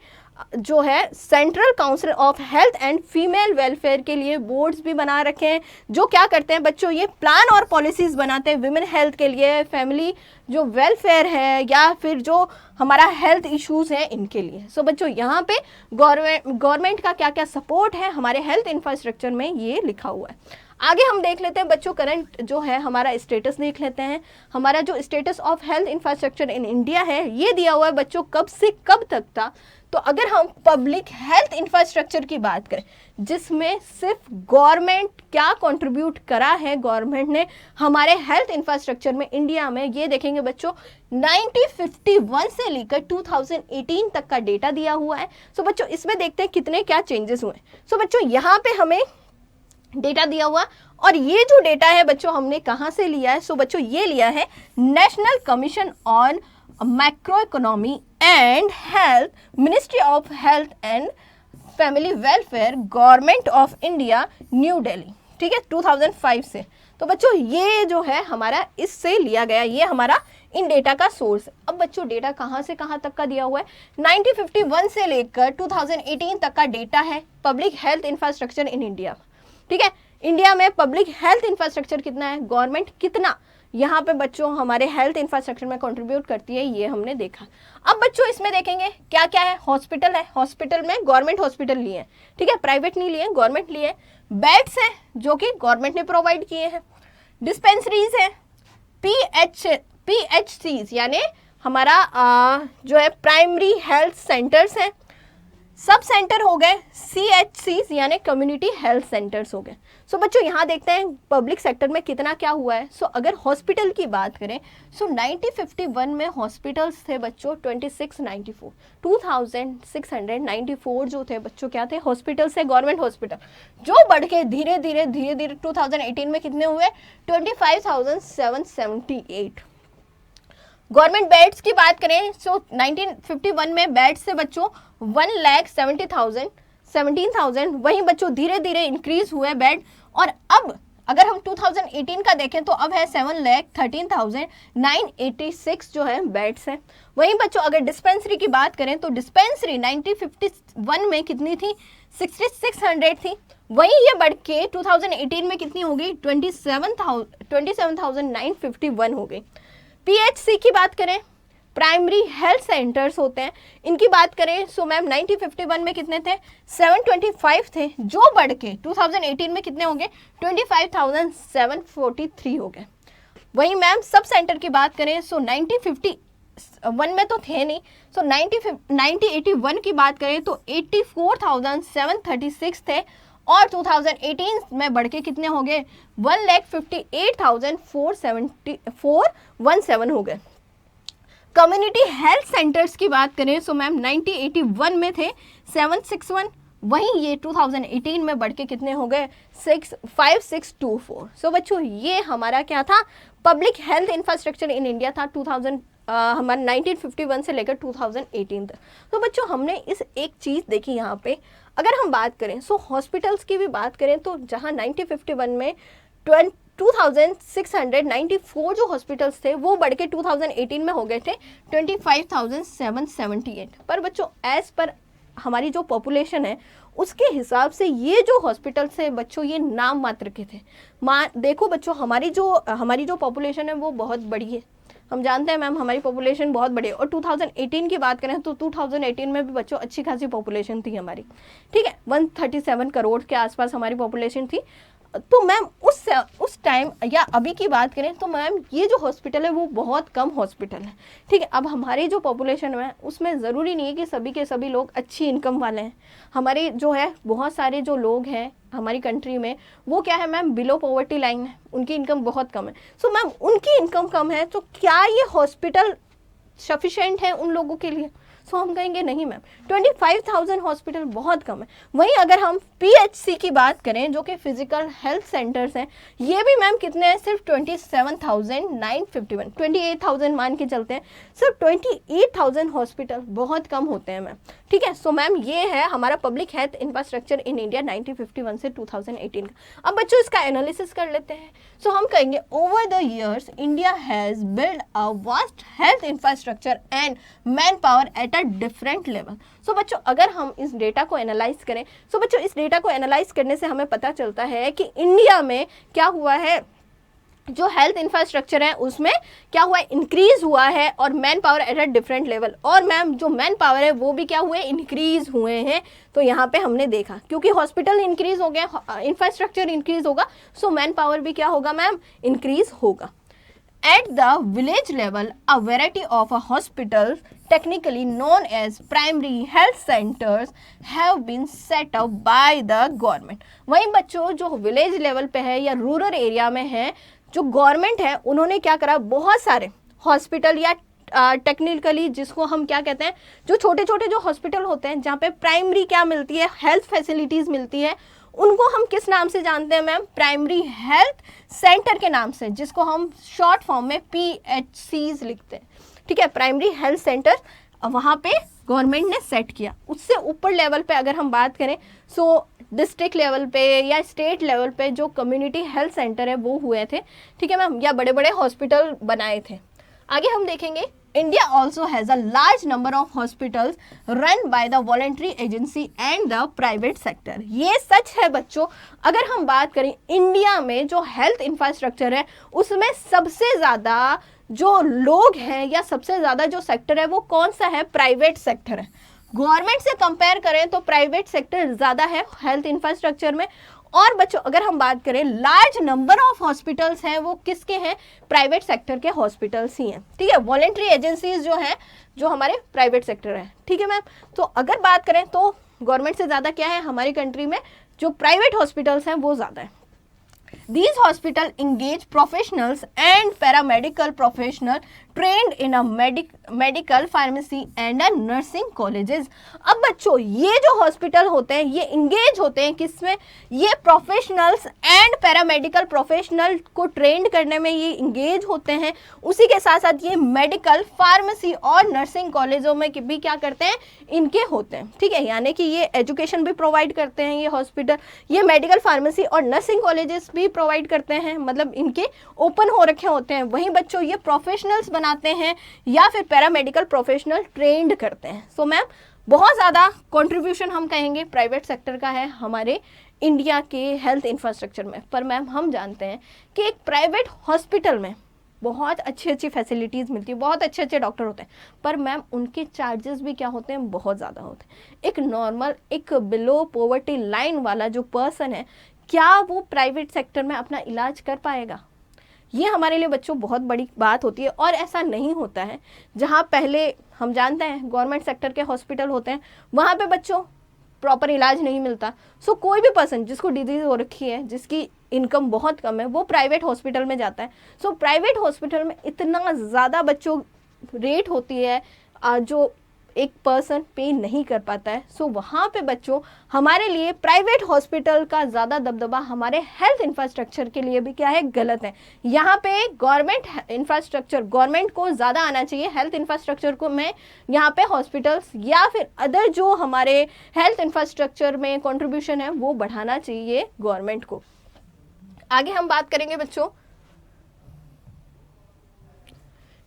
जो है central council of health and female welfare के लिए बोर्ड्स भी बना रखे हैं, जो क्या करते हैं बच्चों, ये प्लान और पॉलिसीज बनाते हैं विमेन हेल्थ के लिए, फैमिली जो वेलफेयर है या फिर जो हमारा हेल्थ इश्यूज है इनके लिए। सो बच्चों यहाँ पे गवर्नमेंट का क्या क्या सपोर्ट है हमारे हेल्थ इंफ्रास्ट्रक्चर में ये लिखा हुआ है। आगे हम देख लेते हैं बच्चों करंट जो है हमारा स्टेटस देख लेते हैं। हमारा जो status of health infrastructure in India है ये दिया हुआ है बच्चों कब से कब तक था। तो अगर हम पब्लिक हेल्थ इंफ्रास्ट्रक्चर की बात करें जिसमें सिर्फ गवर्नमेंट क्या कंट्रीब्यूट करा है, गवर्नमेंट ने हमारे हेल्थ इंफ्रास्ट्रक्चर में इंडिया में, ये देखेंगे बच्चों 1951 से लेकर 2018 तक का डेटा दिया हुआ है। सो बच्चों इसमें देखते हैं कितने क्या चेंजेस हुए। सो बच्चों यहाँ पे हमें डेटा दिया हुआ, और ये जो डेटा है बच्चों हमने कहाँ से लिया है। सो बच्चों ये लिया है national commission on macro economy and health, ministry of health and family welfare, government of India, new Delhi, ठीक है, 2005 से। तो बच्चों ये जो है हमारा इससे लिया गया, ये हमारा इन डेटा का सोर्स है। अब बच्चों डेटा कहाँ से कहाँ तक का दिया हुआ है, 1951 से लेकर 2018 तक का डेटा है public health infrastructure in India, ठीक है। इंडिया में पब्लिक हेल्थ इंफ्रास्ट्रक्चर कितना है, गवर्नमेंट कितना यहाँ पे बच्चों हमारे हेल्थ इंफ्रास्ट्रक्चर में कंट्रीब्यूट करती है, ये हमने देखा। अब बच्चों इसमें देखेंगे क्या क्या है, हॉस्पिटल है, हॉस्पिटल में गवर्नमेंट हॉस्पिटल लिए हैं, ठीक है, प्राइवेट नहीं लिए, गवर्नमेंट लिए। बेड्स हैं जो कि गवर्नमेंट ने प्रोवाइड किए हैं। डिस्पेंसरीज है, PHCs यानी हमारा जो है प्राइमरी हेल्थ सेंटर्स हैं। सब सेंटर हो गए CHCs यानी कम्युनिटी हेल्थ सेंटर्स हो गए। सो बच्चों यहाँ देखते हैं पब्लिक सेक्टर में कितना क्या हुआ है। सो अगर हॉस्पिटल की बात करें, सो 1951 में हॉस्पिटल्स थे बच्चों 2694 जो थे बच्चों क्या थे, हॉस्पिटल्स है, गवर्नमेंट हॉस्पिटल, जो बढ़ के धीरे धीरे 2018 में कितने हुए, 25,778। गवर्नमेंट बेड्स की बात करें सो 1951 में बेड्स से बच्चों 1,70,000 वहीं बच्चों धीरे धीरे इंक्रीज हुए बेड, और अब अगर हम 2018 का देखें तो अब है 7,13,986 जो है बेड्स हैं। वहीं बच्चों अगर डिस्पेंसरी की बात करें तो डिस्पेंसरी 1951 में कितनी थी, 6,600 थी, वहीं ये बढ़ के 2018 में कितनी हो गई, 27,951 हो गई। PHC की बात करें, प्राइमरी हेल्थ सेंटर्स होते हैं, इनकी बात करें सो मैम 1951 में कितने थे, 725 थे, जो बढ़ के 2018 में कितने हो गए, 25,743 हो गए। वहीं मैम सब सेंटर की बात करें सो 1951 में तो थे नहीं, सो 1981 की बात करें तो 84,736 थे, और 2018 में बढ़ के कितने हो गए, 1,58,417 हो गए। कम्युनिटी हेल्थ सेंटर्स की बात करें सो मैम 1981 में थे 761, वहीं ये 2018 में बढ़ के कितने हो गए, 5624। सो बच्चों ये हमारा क्या था, public health infrastructure in India था हमारा 1951 से लेकर 2018 तक। तो बच्चों हमने इस एक चीज़ देखी यहाँ पे। अगर हम बात करें सो हॉस्पिटल्स की भी बात करें तो जहाँ 1951 में 2694 जो हॉस्पिटल्स थे वो बढ़ के 2018 में हो गए थे 25,778। पर बच्चों एज पर हमारी जो पॉपुलेशन है उसके हिसाब से ये जो हॉस्पिटल्स है बच्चों ये नाम मात्र के थे। देखो बच्चों हमारी जो पॉपुलेशन है वो बहुत बड़ी है, हम जानते हैं मैम हमारी पॉपुलेशन बहुत बड़ी है, और 2018 की बात करें तो 2018 में भी बच्चों अच्छी खासी पॉपुलेशन थी हमारी, ठीक है, 137 करोड़ के आसपास हमारी पॉपुलेशन थी। तो मैम उस टाइम या अभी की बात करें तो मैम ये जो हॉस्पिटल है वो बहुत कम हॉस्पिटल है, ठीक है। अब हमारी जो पॉपुलेशन है उसमें ज़रूरी नहीं है कि सभी के सभी लोग अच्छी इनकम वाले हैं। हमारे जो है बहुत सारे जो लोग हैं हमारी कंट्री में वो क्या है मैम, बिलो पॉवर्टी लाइन है, उनकी इनकम बहुत कम है। सो मैम उनकी इनकम कम है तो क्या ये हॉस्पिटल सफिशेंट है उन लोगों के लिए? सो हम कहेंगे नहीं मैम, 25,000 हॉस्पिटल बहुत कम है। वहीं अगर हम PHC की बात करें जो कि फिजिकल हेल्थ सेंटर्स हैं, ये भी मैम कितने हैं, सिर्फ 27,951, 28,000 मान के चलते हैं, सिर्फ 28,000 हॉस्पिटल बहुत कम होते हैं मैम। ठीक है। सो मैम ये है हमारा public health infrastructure in India 1951 से 2018 का। अब बच्चों इसका एनालिसिस कर लेते हैं। सो हम कहेंगे over the years India has build a vast health infrastructure and man power at a different level. So बच्चों अगर हम इस डेटा को एनालाइज करें, सो बच्चों इस डेटा को एनालाइज करने से हमें पता चलता है कि इंडिया में क्या हुआ है, जो हेल्थ इंफ्रास्ट्रक्चर है उसमें क्या हुआ है, इंक्रीज हुआ है, और man power at a different level. और मैम जो मैन पावर है वो भी क्या हुए, इंक्रीज हुए हैं। तो यहाँ पे हमने देखा क्योंकि हॉस्पिटल इंक्रीज हो गया, इंफ्रास्ट्रक्चर इंक्रीज होगा, सो मैन पावर भी क्या होगा मैम, इंक्रीज होगा। At the village level, a variety of hospitals, technically known as primary health centers, have been set up by the government. वहीं बच्चों जो विलेज लेवल पे है या रूरल एरिया में है, जो गवर्नमेंट है उन्होंने क्या करा, बहुत सारे हॉस्पिटल या टेक्निकली जिसको हम क्या कहते हैं, जो छोटे छोटे जो हॉस्पिटल होते हैं जहाँ पे प्राइमरी क्या मिलती है, हेल्थ फैसिलिटीज़ मिलती है, उनको हम किस नाम से जानते हैं मैम, प्राइमरी हेल्थ सेंटर के नाम से, जिसको हम शॉर्ट फॉर्म में PHCs लिखते हैं। ठीक है, प्राइमरी हेल्थ सेंटर वहाँ पे गवर्नमेंट ने सेट किया। उससे ऊपर लेवल पे अगर हम बात करें, सो डिस्ट्रिक्ट लेवल पे या स्टेट लेवल पे जो कम्युनिटी हेल्थ सेंटर है वो हुए थे। ठीक है मैम, या बड़े बड़े हॉस्पिटल बनाए थे। आगे हम देखेंगे, India also has a large number of hospitals run by the voluntary agency and the private sector. ये सच है बच्चों। अगर हम बात करें इंडिया में जो हेल्थ इंफ्रास्ट्रक्चर है उसमें सबसे ज़्यादा जो लोग हैं या सबसे ज़्यादा जो सेक्टर है वो कौन सा है, प्राइवेट सेक्टर है। गवर्नमेंट से कंपेयर करें तो प्राइवेट सेक्टर ज़्यादा है हेल्थ इंफ्रास्ट्रक्चर में। और बच्चों अगर हम बात करें लार्ज नंबर ऑफ हॉस्पिटल्स हैं वो किसके हैं, प्राइवेट सेक्टर के हॉस्पिटल्स ही हैं। ठीक है, वॉलंटरी एजेंसीज जो हैं जो हमारे प्राइवेट सेक्टर हैं। ठीक है मैम, तो अगर बात करें तो गवर्नमेंट से ज़्यादा क्या है हमारी कंट्री में, जो प्राइवेट हॉस्पिटल्स हैं वो ज़्यादा है। These hospitals engage professionals and paramedical professionals trained in a medical pharmacy and a nursing colleges. अब बच्चों ये जो हॉस्पिटल होते हैं ये इंगेज होते हैं किसमें, ये प्रोफेशनल्स एंड पैरामेडिकल प्रोफेशनल को ट्रेंड करने में ये इंगेज होते हैं। उसी के साथ साथ ये मेडिकल फार्मेसी और नर्सिंग कॉलेजों में भी क्या करते हैं, इनके होते हैं। ठीक है, यानी कि ये एजुकेशन भी प्रोवाइड करते हैं ये हॉस्पिटल, ये मेडिकल फार्मेसी और नर्सिंग कॉलेजेस भी प्रोवाइड करते हैं, मतलब इनके ओपन हो रखे होते हैं। वहीं बच्चों ये प्रोफेशनल्स बनाते हैं या फिर पैरामेडिकल प्रोफेशनल ट्रेंड करते हैं। सो मैम बहुत ज़्यादा कंट्रीब्यूशन हम कहेंगे प्राइवेट सेक्टर का है हमारे इंडिया के हेल्थ इंफ्रास्ट्रक्चर में। पर मैम हम जानते हैं कि एक प्राइवेट हॉस्पिटल में बहुत अच्छी अच्छी फैसिलिटीज़ मिलती है, बहुत अच्छे अच्छे डॉक्टर होते हैं, पर मैम उनके चार्जेस भी क्या होते हैं, बहुत ज़्यादा होते हैं। एक नॉर्मल, एक बिलो पॉवर्टी लाइन वाला जो पर्सन है, क्या वो प्राइवेट सेक्टर में अपना इलाज कर पाएगा? ये हमारे लिए बच्चों बहुत बड़ी बात होती है। और ऐसा नहीं होता है जहाँ पहले हम जानते हैं गवर्नमेंट सेक्टर के हॉस्पिटल होते हैं वहाँ पे बच्चों प्रॉपर इलाज नहीं मिलता। सो कोई भी पर्सन जिसको डिजीज़ हो रखी है, जिसकी इनकम बहुत कम है, वो प्राइवेट हॉस्पिटल में जाता है। सो प्राइवेट हॉस्पिटल में इतना ज़्यादा बच्चों रेट होती है जो एक पर्सन पे नहीं कर पाता है। सो वहाँ पे बच्चों हमारे लिए प्राइवेट हॉस्पिटल का ज़्यादा दबदबा हमारे हेल्थ इंफ्रास्ट्रक्चर के लिए भी क्या है, गलत है। यहाँ पे गवर्नमेंट इंफ्रास्ट्रक्चर, गवर्नमेंट को ज़्यादा आना चाहिए हेल्थ इंफ्रास्ट्रक्चर को में, यहाँ पे हॉस्पिटल्स या फिर अदर जो हमारे हेल्थ इंफ्रास्ट्रक्चर में कंट्रीब्यूशन है वो बढ़ाना चाहिए गवर्नमेंट को। आगे हम बात करेंगे बच्चों,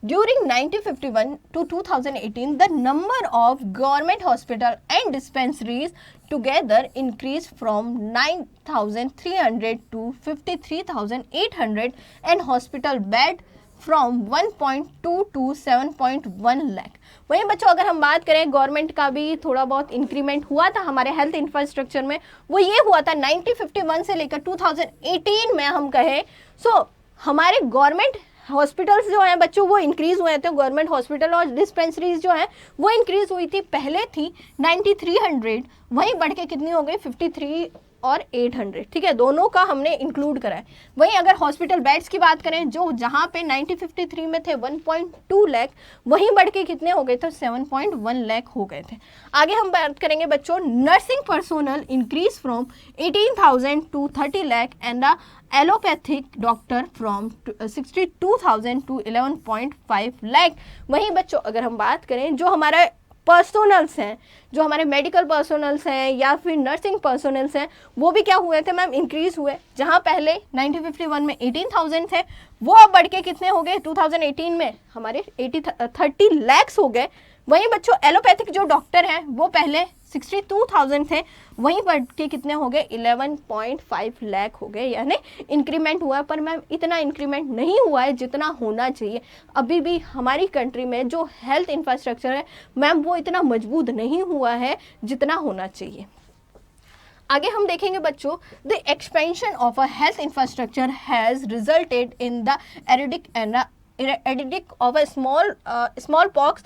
During 1951 to 2018, the number of government hospitals and dispensaries together increased from 9,300 to 53,800 and hospital bed from 1.2 to 7.1 lakh। वहीं बच्चों अगर हम बात करें गवर्नमेंट का भी थोड़ा बहुत इंक्रीमेंट हुआ था हमारे हेल्थ इंफ्रास्ट्रक्चर में, वो ये हुआ था 1951 से लेकर 2018 में हम कहें। सो हमारे गवर्नमेंट हॉस्पिटल्स जो हैं बच्चों वो इंक्रीज हुए थे, गवर्नमेंट हॉस्पिटल और डिस्पेंसरीज जो हैं वो इंक्रीज हुई थी। पहले थी 9300, वहीं बढ़ के कितनी हो गई 53 और 800। ठीक है, दोनों का हमने इंक्लूड करा है। वहीं अगर हॉस्पिटल बेड्स की बात करें, जो जहाँ पे 1953 में थे 1.2 लाख, वहीं बढ़ के कितने हो गए थे 7.1 लाख हो गए थे। आगे हम बात करेंगे बच्चों, nursing personnel increase from 18,000 to 30 lakh and the allopathic doctor from 62,000 to 11.5 lakh. वहीं बच्चों अगर हम बात करें जो हमारा पर्सोनल्स हैं, जो हमारे मेडिकल पर्सोनल्स हैं या फिर नर्सिंग पर्सोनल्स हैं, वो भी क्या हुए थे मैम, इंक्रीज हुए। जहाँ पहले 1951 में 18,000 थे, वो अब बढ़ के कितने हो गए 2018 में, हमारे 30 lakhs हो गए। वहीं बच्चों एलोपैथिक जो डॉक्टर हैं वो पहले 62,000 थे, वहीं बढ़ के कितने हो गए 11.5 लाख हो गए, यानी इंक्रीमेंट हुआ है। पर मैम इतना इंक्रीमेंट नहीं हुआ है जितना होना चाहिए। अभी भी हमारी कंट्री में जो हेल्थ इंफ्रास्ट्रक्चर है मैम वो इतना मजबूत नहीं हुआ है जितना होना चाहिए। आगे हम देखेंगे बच्चों, the expansion of a health infrastructure has resulted in the एडिडिक of a smallpox,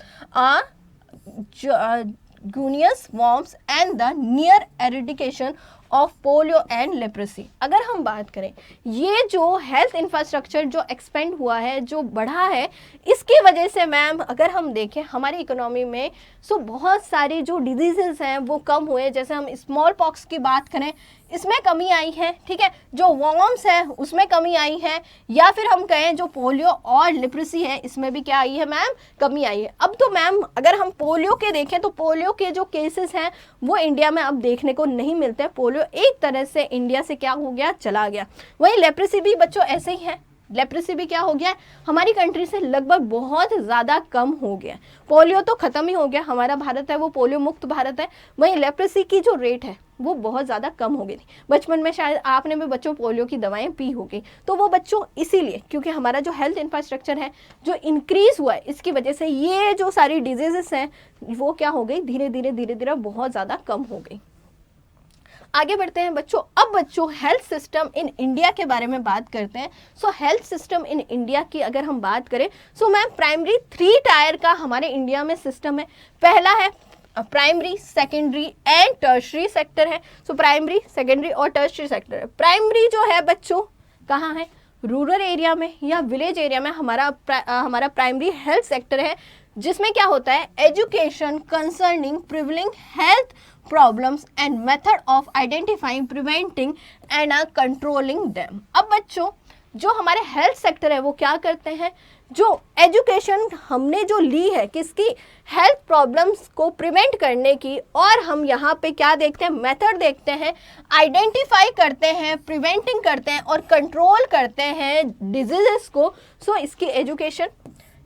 gunius worms and the near eradication of polio and leprosy. अगर हम बात करें, ये जो हेल्थ इंफ्रास्ट्रक्चर जो एक्सपेंड हुआ है, जो बढ़ा है, इसकी वजह से मैम अगर हम देखें हमारी इकोनॉमी में सो बहुत सारी जो डिजीजेस हैं वो कम हुए। जैसे हम स्मॉल पॉक्स की बात करें, इसमें कमी आई है, ठीक है, जो वॉर्म्स है उसमें कमी आई है, या फिर हम कहें जो पोलियो और लिप्रेसी है इसमें भी क्या आई है मैम, कमी आई है। अब तो मैम अगर हम पोलियो के देखें तो पोलियो के जो केसेस हैं वो इंडिया में अब देखने को नहीं मिलते। पोलियो एक तरह से इंडिया से क्या हो गया, चला गया। वहीं लेप्रेसी भी बच्चों ऐसे ही है, लेप्रेसी भी क्या हो गया हमारी कंट्री से लगभग बहुत ज़्यादा कम हो गया। पोलियो तो ख़त्म ही हो गया, हमारा भारत है वो पोलियो मुक्त भारत है। वहीं लेप्रेसी की जो रेट है वो बहुत ज़्यादा कम हो गई थी। बचपन में शायद आपने भी बच्चों पोलियो की दवाएं पी होगी, तो वो बच्चों इसीलिए क्योंकि हमारा जो हेल्थ इंफ्रास्ट्रक्चर है जो इंक्रीज़ हुआ है, इसकी वजह से ये जो सारी डिजीजेस हैं वो क्या हो गई, धीरे धीरे बहुत ज़्यादा कम हो गई। आगे बढ़ते हैं बच्चों। अब बच्चों हेल्थ सिस्टम इन इंडिया के बारे में बात करते हैं। सो हेल्थ सिस्टम इन इंडिया की अगर हम बात करें, सो मैम प्राइमरी 3 टायर का हमारे इंडिया में सिस्टम है। पहला है primary, secondary and tertiary sector है। सो प्राइमरी, सेकेंडरी और टर्शरी सेक्टर है। प्राइमरी जो है बच्चों कहाँ है, रूरल एरिया में या विलेज एरिया में हमारा प्राइमरी हेल्थ सेक्टर है, जिसमें क्या होता है education concerning prevailing health problems and method of identifying, preventing and controlling them. अब बच्चों जो हमारे हेल्थ सेक्टर है वो क्या करते हैं, जो एजुकेशन हमने जो ली है किसकी, हेल्थ प्रॉब्लम्स को प्रिवेंट करने की, और हम यहाँ पे क्या देखते हैं, मेथड देखते हैं, आइडेंटिफाई करते हैं, प्रिवेंटिंग करते हैं और कंट्रोल करते हैं डिजीजेस को। सो इसकी एजुकेशन,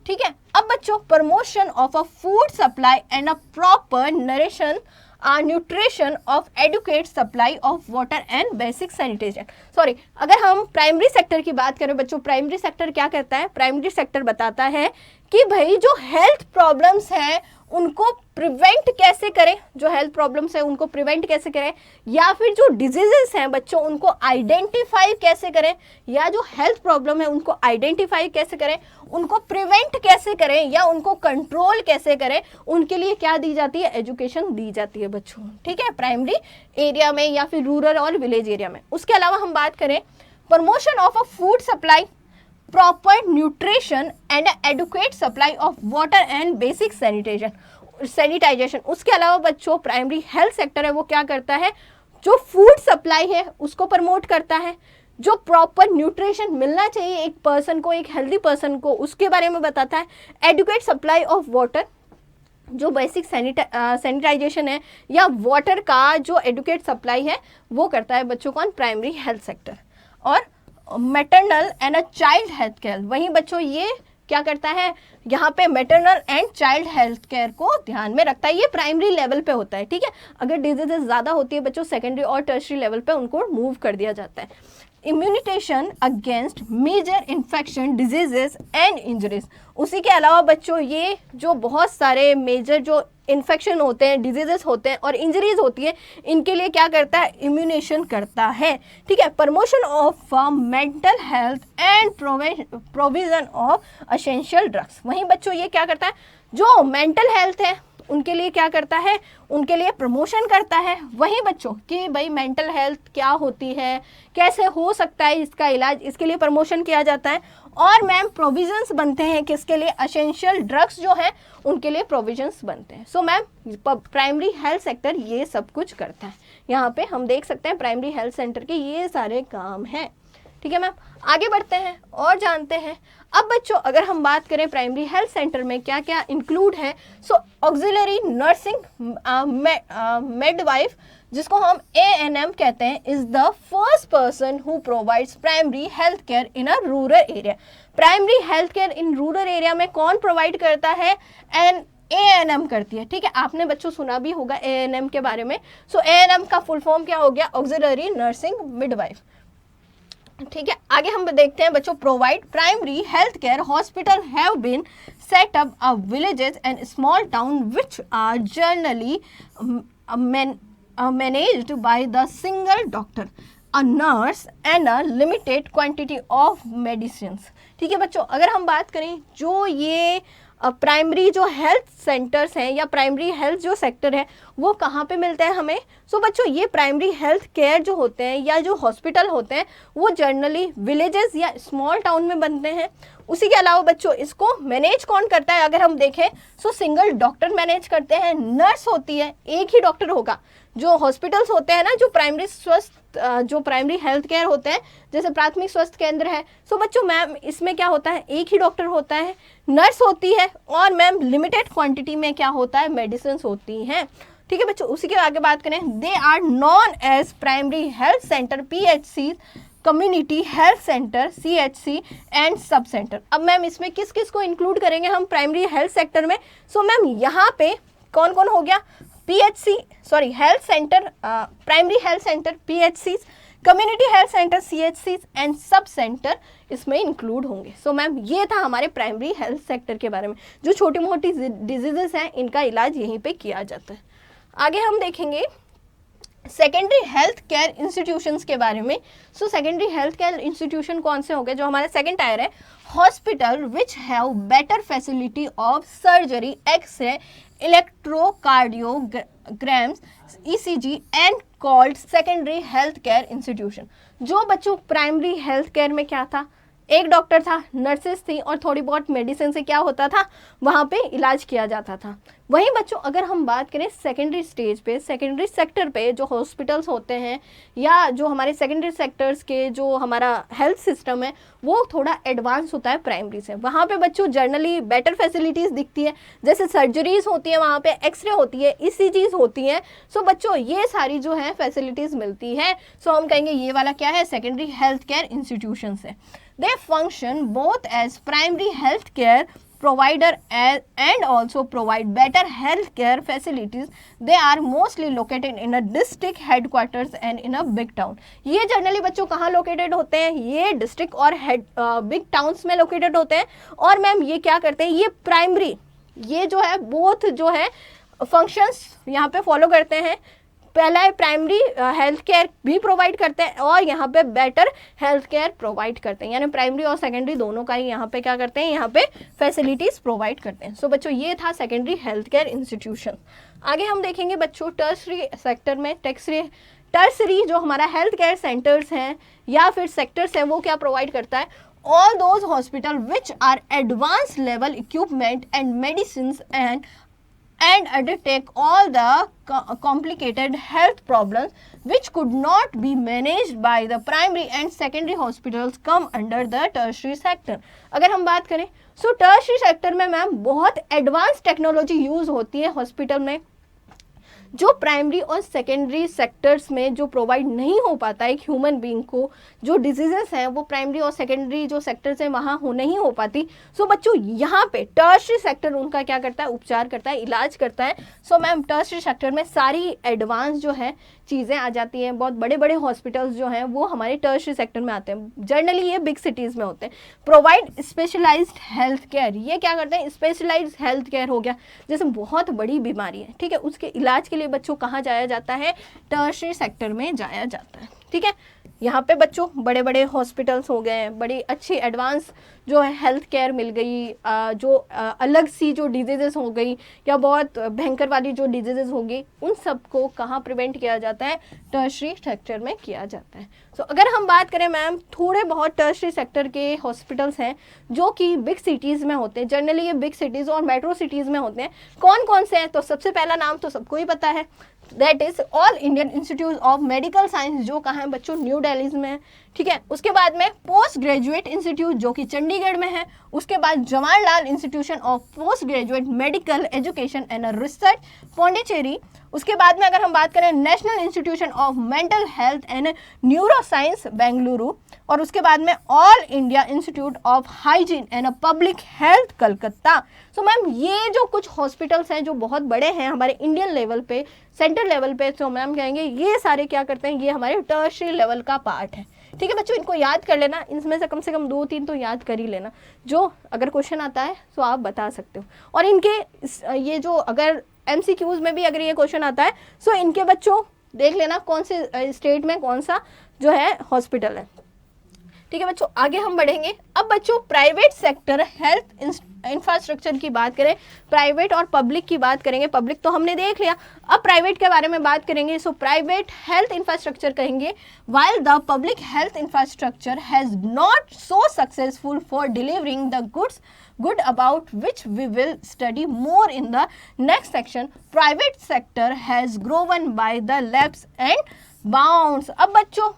ठीक है। अब बच्चों promotion of a food supply and a proper narration nutrition of adequate supply of water and basic sanitation. Sorry, अगर हम प्राइमरी सेक्टर की बात करें बच्चों, प्राइमरी सेक्टर क्या कहता है, प्राइमरी सेक्टर बताता है कि भाई जो हेल्थ प्रॉब्लम्स हैं उनको प्रिवेंट कैसे करें, जो हेल्थ प्रॉब्लम्स है उनको प्रिवेंट कैसे करें, या फिर जो डिजीजेस हैं बच्चों उनको आइडेंटिफाई कैसे करें, या जो हेल्थ प्रॉब्लम है उनको आइडेंटिफाई कैसे करें, उनको प्रिवेंट कैसे करें या उनको कंट्रोल कैसे करें, उनके लिए क्या दी जाती है, एजुकेशन दी जाती है बच्चों, ठीक है, प्राइमरी एरिया में या फिर रूरल और विलेज एरिया में। उसके अलावा हम बात करें promotion of a food supply, proper nutrition and adequate supply of water and basic sanitization. उसके अलावा बच्चों प्राइमरी हेल्थ सेक्टर है वो क्या करता है, जो फूड सप्लाई है उसको प्रमोट करता है, जो प्रॉपर न्यूट्रिशन मिलना चाहिए एक पर्सन को, एक हेल्दी पर्सन को, उसके बारे में बताता है, एडुकेट सप्लाई ऑफ वाटर, जो बेसिक सैनिटाइजेशन है या वाटर का जो एडुकेट सप्लाई है वो करता है बच्चों कौन, प्राइमरी हेल्थ सेक्टर। और maternal and a child health care, वहीं बच्चों ये क्या करता है, यहाँ पे maternal and child health care को ध्यान में रखता है। ये प्राइमरी लेवल पे होता है, ठीक है। अगर डिजीजेस ज़्यादा होती है बच्चों सेकेंडरी और टर्शरी लेवल पे उनको मूव कर दिया जाता है। Immunisation against major infection diseases and injuries. उसी के अलावा बच्चों ये जो बहुत सारे मेजर जो इन्फेक्शन होते हैं, डिजीजेस होते हैं और इंजरीज होती है, इनके लिए क्या करता है, इम्यूनेशन करता है, ठीक है। Promotion of mental health and provision of essential drugs. वहीं बच्चों ये क्या करता है, जो मेंटल हेल्थ है उनके लिए क्या करता है, उनके लिए प्रमोशन करता है। वहीं बच्चों कि भाई मेंटल हेल्थ क्या होती है, कैसे हो सकता है इसका इलाज, इसके लिए प्रमोशन किया जाता है। और मैम प्रोविजंस बनते हैं किसके लिए, एसेंशियल ड्रग्स जो है उनके लिए प्रोविजंस बनते हैं। So ma'am primary health sector ये सब कुछ करता है। यहाँ पे हम देख सकते हैं प्राइमरी हेल्थ सेंटर के ये सारे काम हैं, ठीक है मैम, आगे बढ़ते हैं और जानते हैं। अब बच्चों अगर हम बात करें प्राइमरी हेल्थ सेंटर में क्या क्या इंक्लूड है, सो ऑक्सिलरी नर्सिंग मिडवाइफ जिसको हम ANM कहते हैं is the first person who provides primary health care in a rural area. Primary health care in rural area में कौन प्रोवाइड करता है? एंड ANM करती है। ठीक है, आपने बच्चों सुना भी होगा ANM के बारे में। सो ANM का फुल फॉर्म क्या हो गया? Auxiliary nursing midwife. ठीक है, आगे हम देखते हैं बच्चों, provide primary health care hospital have been set up a villages and small town which are generally managed by the single doctor, a nurse and a limited quantity of medicines। ठीक है बच्चों, अगर हम बात करें जो ये प्राइमरी जो हेल्थ सेंटर्स हैं या प्राइमरी हेल्थ जो सेक्टर है वो कहाँ पे मिलते हैं हमें? सो बच्चों ये प्राइमरी हेल्थ केयर जो होते हैं या जो हॉस्पिटल होते हैं वो जनरली विलेजेस या स्मॉल टाउन में बनते हैं। उसी के अलावा बच्चों इसको मैनेज कौन करता है? अगर हम देखें सो सिंगल डॉक्टर मैनेज करते हैं, नर्स होती है, एक ही डॉक्टर होगा। जो हॉस्पिटल्स होते हैं ना, जो प्राइमरी हेल्थ केयर होते हैं जैसे प्राथमिक स्वास्थ्य केंद्र है, सो बच्चों मैम इसमें क्या होता है? एक ही डॉक्टर होता है, नर्स होती है और मैम लिमिटेड क्वांटिटी में क्या होता है? मेडिसिन होती हैं। ठीक है बच्चों, उसी के आगे बात करें, they are known as primary health centre PHC, community health centre CHC and sub centre. अब मैम इसमें किस किस को इंक्लूड करेंगे हम प्राइमरी हेल्थ सेक्टर में? सो मैम यहाँ पे कौन कौन हो गया? Health centre, primary health centre PHC, community health centre CHC and sub centre इसमें इंक्लूड होंगे। सो मैम ये था हमारे प्राइमरी हेल्थ सेक्टर के बारे में। जो छोटी मोटी डिजीजेस हैं इनका इलाज यहीं पे किया जाता है। आगे हम देखेंगे सेकेंडरी हेल्थ केयर इंस्टीट्यूशंस के बारे में। So secondary health care institution कौन से हो गए? जो हमारा सेकेंड टायर है, hospital which have better facility of surgery, x-ray, electrocardiograms, ECG and called secondary health care institution. जो बच्चों प्राइमरी हेल्थ केयर में क्या था? एक डॉक्टर था, नर्सेस थी और थोड़ी बहुत मेडिसिन से क्या होता था? वहाँ पे इलाज किया जाता था। वहीं बच्चों अगर हम बात करें सेकेंडरी स्टेज पे, सेकेंडरी सेक्टर पे जो हॉस्पिटल्स होते हैं या जो हमारे सेकेंडरी सेक्टर्स के जो हमारा हेल्थ सिस्टम है वो थोड़ा एडवांस होता है प्राइमरी से। वहाँ पे बच्चों जनरली बेटर फैसिलिटीज़ दिखती है, जैसे सर्जरीज होती है, वहाँ पे एक्सरे होती है, ECGs होती हैं। सो बच्चों ये सारी जो है फैसिलिटीज़ मिलती है। सो हम कहेंगे ये वाला क्या है? सेकेंडरी हेल्थ केयर इंस्टीट्यूशन है। They function both as primary health care provider and also provide better health care facilities. They are mostly located in a district headquarters and in a big town. ये generally बच्चों कहाँ located होते हैं? ये district और big towns में located होते हैं। और मैम ये क्या करते हैं? ये प्राइमरी, ये जो है बोथ जो है फंक्शंस यहाँ पे फॉलो करते हैं। पहला है प्राइमरी हेल्थ केयर भी प्रोवाइड करते हैं और यहाँ पे बेटर हेल्थ केयर प्रोवाइड करते हैं, यानी प्राइमरी और सेकेंडरी दोनों का ही यहाँ पे क्या करते हैं? यहाँ पे फैसिलिटीज़ प्रोवाइड करते हैं। सो बच्चों ये था सेकेंडरी हेल्थ केयर इंस्टीट्यूशन। आगे हम देखेंगे बच्चों टर्सरी सेक्टर में, टर्सरी जो हमारा हेल्थ केयर सेंटर्स हैं या फिर सेक्टर्स हैं वो क्या प्रोवाइड करता है? All those hospital which are advance level equipment and medicine and undertake all the complicated health problems which could not be managed by the primary and secondary hospitals come under the tertiary sector। अगर हम बात करें सो tertiary sector में ma'am बहुत advance technology use होती है hospital में, जो प्राइमरी और सेकेंडरी सेक्टर्स में जो प्रोवाइड नहीं हो पाता है एक ह्यूमन बीइंग को। जो डिजीजेस हैं वो प्राइमरी और सेकेंडरी जो सेक्टर्स हैं वहाँ नहीं हो पाती। सो बच्चों यहाँ पे टर्शरी सेक्टर उनका क्या करता है? उपचार करता है, इलाज करता है। सो मैम टर्शरी सेक्टर में सारी एडवांस जो है चीज़ें आ जाती हैं। बहुत बड़े बड़े हॉस्पिटल्स जो हैं वो हमारे टर्शरी सेक्टर में आते हैं, जनरली ये बिग सिटीज़ में होते हैं। प्रोवाइड स्पेशलाइज्ड हेल्थ केयर, ये क्या करते हैं? स्पेशलाइज्ड हेल्थ केयर हो गया, जैसे बहुत बड़ी बीमारी है, ठीक है, उसके इलाज के लिए बच्चों कहाँ जाया जाता है? टर्शरी सेक्टर में जाया जाता है। ठीक है, यहाँ पे बच्चों बड़े बड़े हॉस्पिटल्स हो गए, बड़ी अच्छी एडवांस जो है हेल्थ केयर मिल गई, जो अलग सी जो डिजीजेस हो गई या बहुत भयंकर वाली जो डिजीजेस होगी उन सबको कहाँ प्रिवेंट किया जाता है? टर्शरी सेक्टर में किया जाता है। सो अगर हम बात करें मैम थोड़े बहुत टर्शरी सेक्टर के हॉस्पिटल्स हैं जो कि बिग सिटीज़ में होते हैं, जनरली ये बिग सिटीज़ और मेट्रो सिटीज़ में होते हैं। कौन कौन से हैं? तो सबसे पहला नाम तो सबको ही पता है, that is all Indian institute of medical science, जो कहाँ है बच्चों? न्यू दिल्ली में, ठीक है। उसके बाद में पोस्ट ग्रेजुएट इंस्टीट्यूट जो कि चंडीगढ़ में है। उसके बाद Jawaharlal institution of post graduate medical education and research Pondicherry. उसके बाद में अगर हम बात करें national institution of mental health and neuro science Bengaluru. और उसके बाद में all India institute of hygiene and public health Calcutta. So ma'am ये जो कुछ हॉस्पिटल्स हैं जो बहुत बड़े हैं हमारे इंडियन लेवल पे, सेंट्रल लेवल पे, तो मैम कहेंगे ये सारे क्या करते हैं, ये हमारे टर्शियरी लेवल का पार्ट है। ठीक है बच्चों, इनको याद कर लेना, इनमें से कम 2-3 तो याद कर ही लेना, जो अगर क्वेश्चन आता है तो आप बता सकते हो। और इनके ये जो अगर MCQs में भी अगर ये क्वेश्चन आता है सो इनके बच्चों देख लेना कौन से स्टेट में कौन सा जो है हॉस्पिटल है। ठीक है बच्चों, आगे हम बढ़ेंगे। अब बच्चों प्राइवेट सेक्टर हेल्थ इंफ्रास्ट्रक्चर की बात करें, प्राइवेट और पब्लिक की बात करेंगे। पब्लिक तो हमने देख लिया, अब प्राइवेट के बारे में बात करेंगे। सो प्राइवेट हेल्थ इंफ्रास्ट्रक्चर कहेंगे, while the public health infrastructure has not so successful for delivering the good about which we will study more in the next section. Private sector has grown by the leaps and bounds. अब बच्चों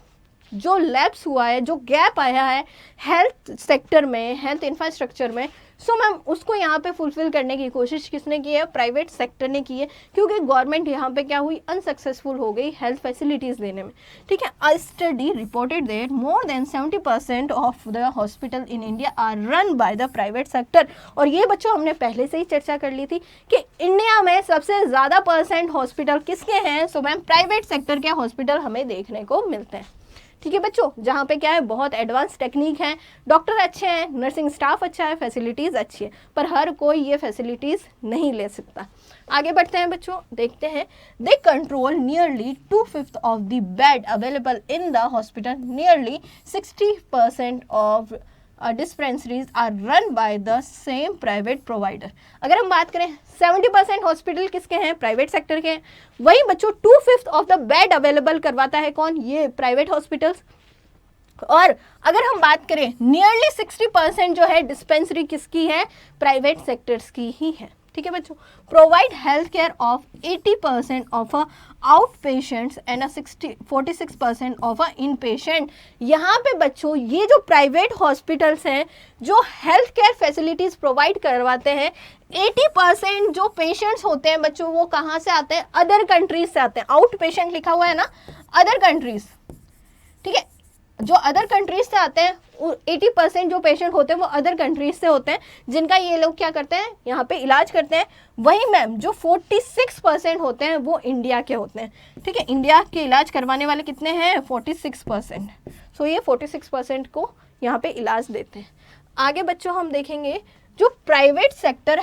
जो lapse हुआ है, जो gap आया है health sector में, health infrastructure में, सो मैम उसको यहाँ पे फुलफिल करने की कोशिश किसने की है, प्राइवेट सेक्टर ने की है, क्योंकि गवर्नमेंट यहाँ पे क्या हुई, अनसक्सेसफुल हो गई हेल्थ फैसिलिटीज़ देने में। ठीक है, a study reported that more than 70% of the hospital in India are run by the private sector. और ये बच्चों हमने पहले से ही चर्चा कर ली थी कि इंडिया में सबसे ज़्यादा % हॉस्पिटल किसके हैं, सो मैम प्राइवेट सेक्टर के हॉस्पिटल हमें देखने को मिलते हैं। ठीक है बच्चों, जहाँ पे क्या है, बहुत एडवांस टेक्निक है, डॉक्टर अच्छे हैं, नर्सिंग स्टाफ अच्छा है, फैसिलिटीज़ अच्छी है, पर हर कोई ये फैसिलिटीज़ नहीं ले सकता। आगे बढ़ते हैं बच्चों, देखते हैं। They control nearly 2/5 of the bed available in the hospital, nearly 60% of dispensaries are run by the same private provider. अगर हम बात करें 70% हॉस्पिटल किसके हैं, प्राइवेट सेक्टर के हैं। वही बच्चों 2/5 ऑफ द बेड अवेलेबल करवाता है कौन, ये प्राइवेट हॉस्पिटल्स। और अगर हम बात करें नियरली 60% जो है डिस्पेंसरी किसकी है, प्राइवेट सेक्टर्स की ही है। ठीक है बच्चों, provide health care of 80% of out patients and 46% of in patient. यहाँ पे बच्चों ये जो प्राइवेट हॉस्पिटल्स हैं जो हेल्थ केयर फैसिलिटीज़ प्रोवाइड करवाते हैं, 80% जो पेशेंट्स होते हैं बच्चों वो कहाँ से आते हैं, अदर कंट्रीज से आते हैं। आउट पेशेंट लिखा हुआ है ना, अदर कंट्रीज। ठीक है, जो अदर कंट्रीज से आते हैं 80% जो पेशेंट होते हैं वो अदर कंट्रीज से होते हैं, जिनका ये लोग क्या करते हैं, यहाँ पे इलाज करते हैं। वही मैम जो 46% होते हैं वो इंडिया के होते हैं। ठीक है, इंडिया के इलाज करवाने वाले कितने हैं, 46%। सो ये 46% को यहाँ पे इलाज देते हैं। आगे बच्चों हम देखेंगे, जो private sector